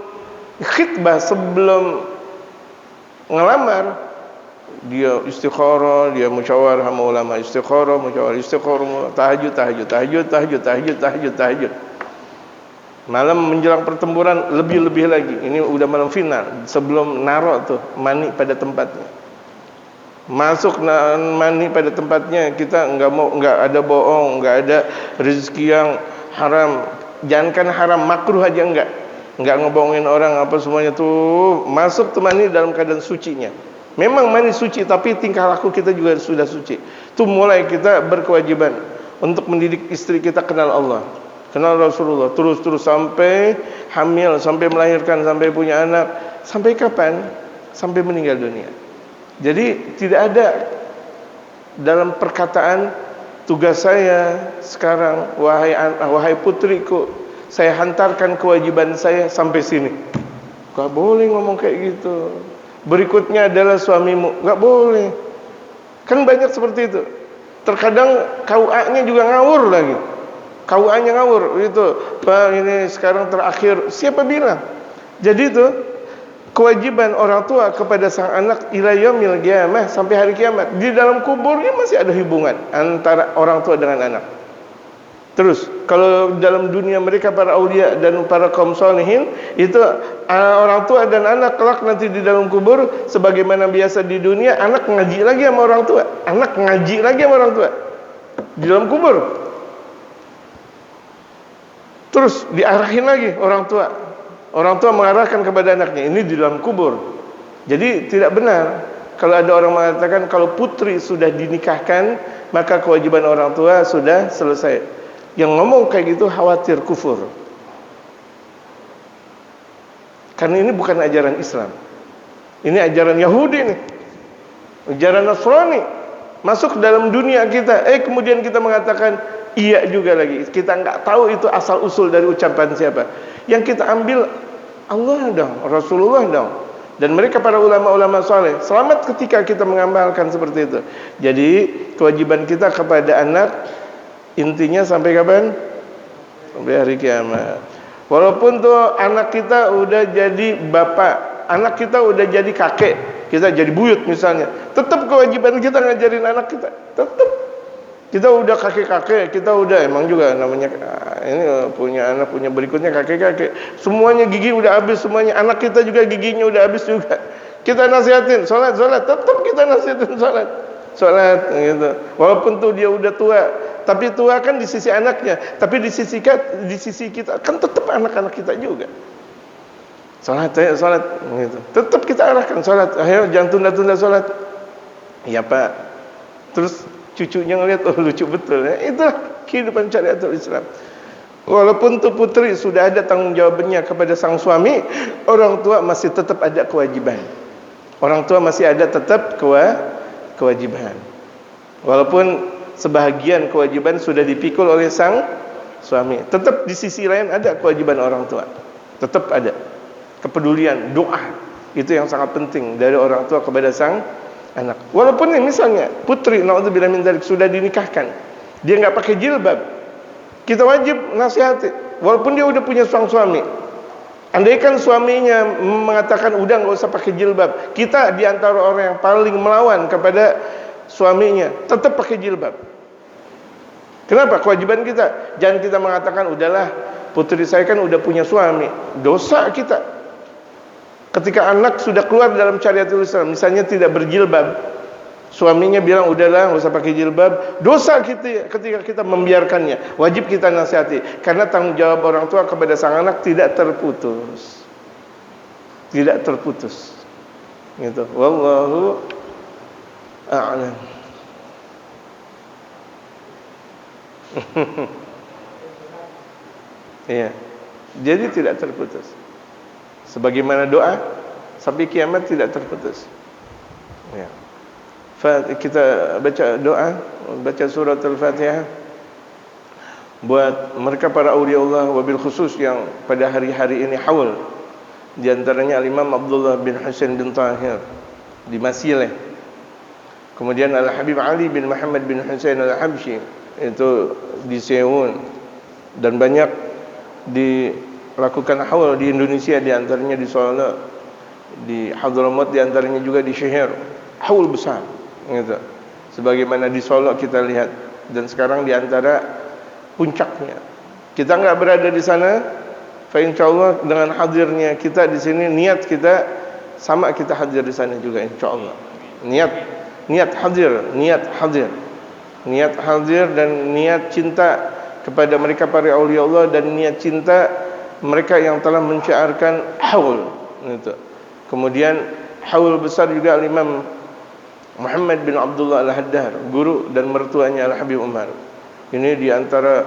khitbah, sebelum ngelamar, dia istikharah, dia musyawarah sama ulama, istikharah, tahajud. Malam menjelang pertempuran lebih lagi. Ini udah malam final, sebelum naruh tuh mani pada tempatnya. Masuk mani pada tempatnya, kita enggak ada bohong, enggak ada rezeki yang haram. Jangankan haram, makruh aja enggak ngebohongin orang apa semuanya tuh. Masuk tuh mani dalam keadaan sucinya. Memang mani suci, tapi tingkah laku kita juga sudah suci. Tuh mulai kita berkewajiban untuk mendidik istri kita kenal Allah, kenal Rasulullah, terus sampai hamil, sampai melahirkan, sampai punya anak, sampai kapan? Sampai meninggal dunia. Jadi tidak ada dalam perkataan tugas saya sekarang, wahai putriku, saya hantarkan kewajiban saya sampai sini. Gak boleh ngomong kayak gitu. Berikutnya adalah suamimu, gak boleh. Kan banyak seperti itu. Terkadang KUA-nya juga ngawur lagi. KUA-nya ngawur itu. Pak, ini sekarang terakhir. Siapa bilang? Jadi itu kewajiban orang tua kepada sang anak ila yaumil qiyamah, sampai hari kiamat. Di dalam kuburnya masih ada hubungan antara orang tua dengan anak. Terus kalau dalam dunia mereka para aulia dan para kaum salihin, itu orang tua dan anak kelak nanti di dalam kubur sebagaimana biasa di dunia, anak ngaji lagi sama orang tua, anak ngaji lagi sama orang tua di dalam kubur. Terus diarahin lagi orang tua mengarahkan kepada anaknya, ini di dalam kubur. Jadi tidak benar kalau ada orang mengatakan kalau putri sudah dinikahkan maka kewajiban orang tua sudah selesai. Yang ngomong kayak gitu khawatir kufur. Karena ini bukan ajaran Islam. Ini ajaran Yahudi nih. Ajaran Nasrani. Masuk dalam dunia kita. Kemudian kita mengatakan iya juga lagi. Kita nggak tahu itu asal usul dari ucapan siapa. Yang kita ambil Allah dong, Rasulullah dong. dan mereka para ulama-ulama saleh. Selamat ketika kita mengamalkan seperti itu. Jadi kewajiban kita kepada anak intinya sampai kapan? Sampai hari kiamat. Walaupun tuh anak kita udah jadi bapak, anak kita udah jadi kakek, kita jadi buyut misalnya, tetap kewajiban kita ngajarin anak kita. Tetap. Kita udah kakek-kakek, kita udah emang juga namanya ini punya anak, punya berikutnya kakek-kakek. Semuanya gigi udah habis semuanya. Anak kita juga giginya udah habis juga. Kita nasihatin salat, tetap kita nasihatin salat gitu. Walaupun tuh dia udah tua, tapi tua kan di sisi anaknya, tapi di sisi kita kan tetap anak-anak kita juga. Salat gitu. Tetap kita arahkan salat. Ayo jangan tunda-tunda salat. Iya, Pak. Terus cucunya ngelihat, oh lucu betul ya. Itulah kehidupan syariatul Islam. Walaupun tuh putri sudah ada tanggung jawabnya kepada sang suami, orang tua masih tetap ada kewajiban. Orang tua masih ada tetap kewajiban. Walaupun sebahagian kewajiban sudah dipikul oleh sang suami, tetap di sisi lain ada kewajiban orang tua. Tetap ada kepedulian, doa. Itu yang sangat penting dari orang tua kepada sang anak. Walaupun ini misalnya putri naudzubillah min dzalik sudah dinikahkan, dia enggak pakai jilbab, kita wajib nasihati walaupun dia udah punya sang suami. Andaikan suaminya mengatakan udah enggak usah pakai jilbab, kita di antara orang yang paling melawan kepada suaminya, tetap pakai jilbab. Kenapa? Kewajiban kita. Jangan kita mengatakan udahlah, putri saya kan udah punya suami. Dosa kita. Ketika anak sudah keluar dalam syariatul Islam, misalnya tidak berjilbab, suaminya bilang udahlah enggak usah pakai jilbab, dosa kita ketika kita membiarkannya. Wajib kita nasihati karena tanggung jawab orang tua kepada sang anak tidak terputus. Tidak terputus. Gitu. Wallahu a'lam. Iya. Jadi tidak terputus. Sebagaimana doa sampai kiamat tidak terputus. Ya. Kita baca doa, baca surat Al-Fatihah buat mereka para aulia Allah, wabil khusus yang pada hari-hari ini haul. Di antaranya Al-Imam Abdullah bin Husain bin Tahir di Masileh. Kemudian Al-Habib Ali bin Muhammad bin Husain Al-Habsyi itu di Seoul, dan banyak dilakukan haul di Indonesia, di antaranya di Solo, di Hadramaut, di antaranya juga di Syihir. Haul besar gitu. Sebagaimana di Solo kita lihat, dan sekarang di antara puncaknya. Kita enggak berada di sana, fa insyaallah dengan hadirnya kita di sini, niat kita sama, kita hadir di sana juga insyaallah. Niat hadir dan niat cinta kepada mereka para aulia Allah, dan niat cinta mereka yang telah mensyiarkan haul gitu. Kemudian haul besar juga Imam Muhammad bin Abdullah Al-Haddar, guru dan mertuanya Al-Habib Umar. Ini di antara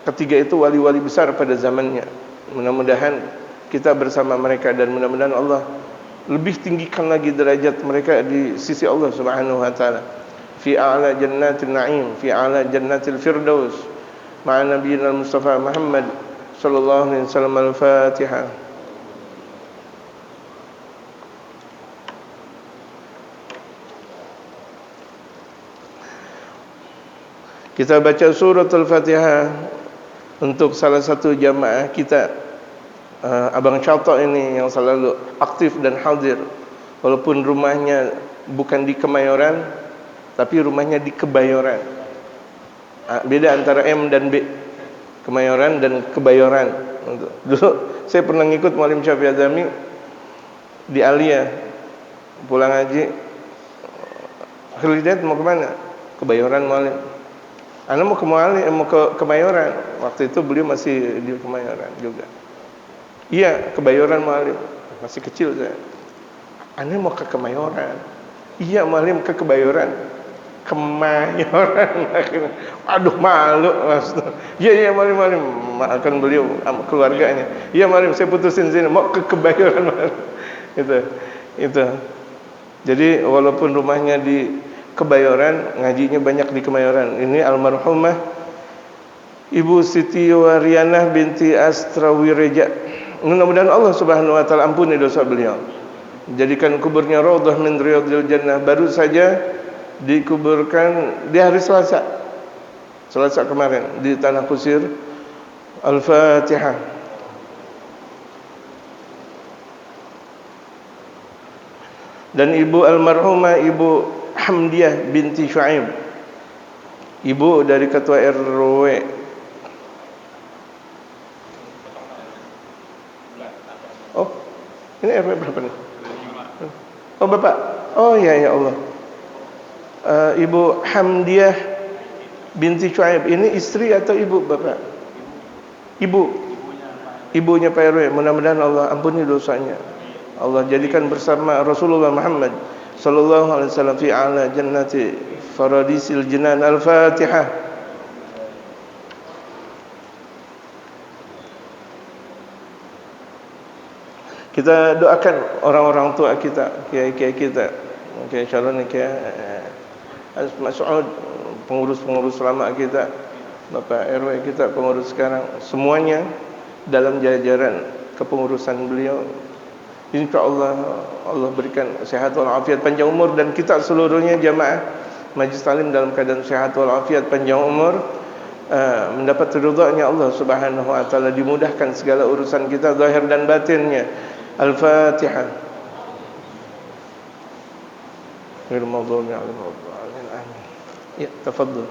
ketiga itu wali-wali besar pada zamannya. Mudah-mudahan kita bersama mereka, dan mudah-mudahan Allah lebih tinggikan lagi derajat mereka di sisi Allah Subhanahu wa taala. Fi a'la jannatin na'im, fi a'la jannatil firdaus, ma'a nabiyina Mustafa Muhammad sallallahu alaihi wasallam. Al-Fatihah. Kita baca surat Al-Fatihah untuk salah satu jamaah kita, Abang Syato ini yang selalu aktif dan hadir, walaupun rumahnya bukan di Kemayoran, tapi rumahnya di Kebayoran. Beda antara M dan B, Kemayoran dan Kebayoran. Dulu saya pernah ngikut Muallim Syafi'i Azami di Alia, pulang haji, Khalidat mau kemana? Kebayoran Muallim. Ana mau ke Kemayoran. Waktu itu beliau masih di Kemayoran juga. Iya, Kebayoran Muallim. Masih kecil saya. Ana mau ke Kemayoran. Iya, Muallim ke Kebayoran. Kemayoran. Aduh, malu Mas. Iya, Muallim. Maafkan beliau keluarganya. Iya, Muallim, saya putusin sini mau ke Kebayoran. Itu. Jadi walaupun rumahnya di Kebayoran, ngajinya banyak di Kemayoran. Ini almarhumah Ibu Siti Warianah binti Astrawireja. Mudah-mudahan Allah Subhanahu wa taala ampuni dosa beliau. jadikan kuburnya raudhah min riyadil jannah. Baru saja dikuburkan di hari Selasa kemarin di Tanah Kusir. Al-Fatihah. Dan ibu almarhumah Ibu Hamdiah binti Syuaib, ibu dari ketua RW. Oh, ini RW berapa nih? Oh, Bapak. Oh ya, ya Allah. Ibu Hamdiah binti Syuaib ini istri atau ibu Bapak? Ibunya Pak RW. Mudah-mudahan Allah ampuni dosanya. Allah jadikan bersama Rasulullah Muhammad sallallahu alaihi wasallam fi a'la jannati faradisil jinan. Al-Fatihah. Kita doakan orang-orang tua kita, kiai-kiai kita, Kiai Syaroni, Kiai Mas'ud, pengurus-pengurus lama kita, Bapak RW kita, pengurus sekarang, semuanya dalam jajaran kepengurusan beliau. InsyaAllah Allah berikan sehat walafiat, panjang umur, dan kita seluruhnya jamaah Majlis Talim dalam keadaan sehat walafiat, panjang umur, mendapat ridha-Nya Allah Subhanahu wa taala, dimudahkan segala urusan kita zahir dan batinnya. Al-Fatihah. Ghairil maghdubi 'alaihim waladdallin. Amin. Ya, tafadhal.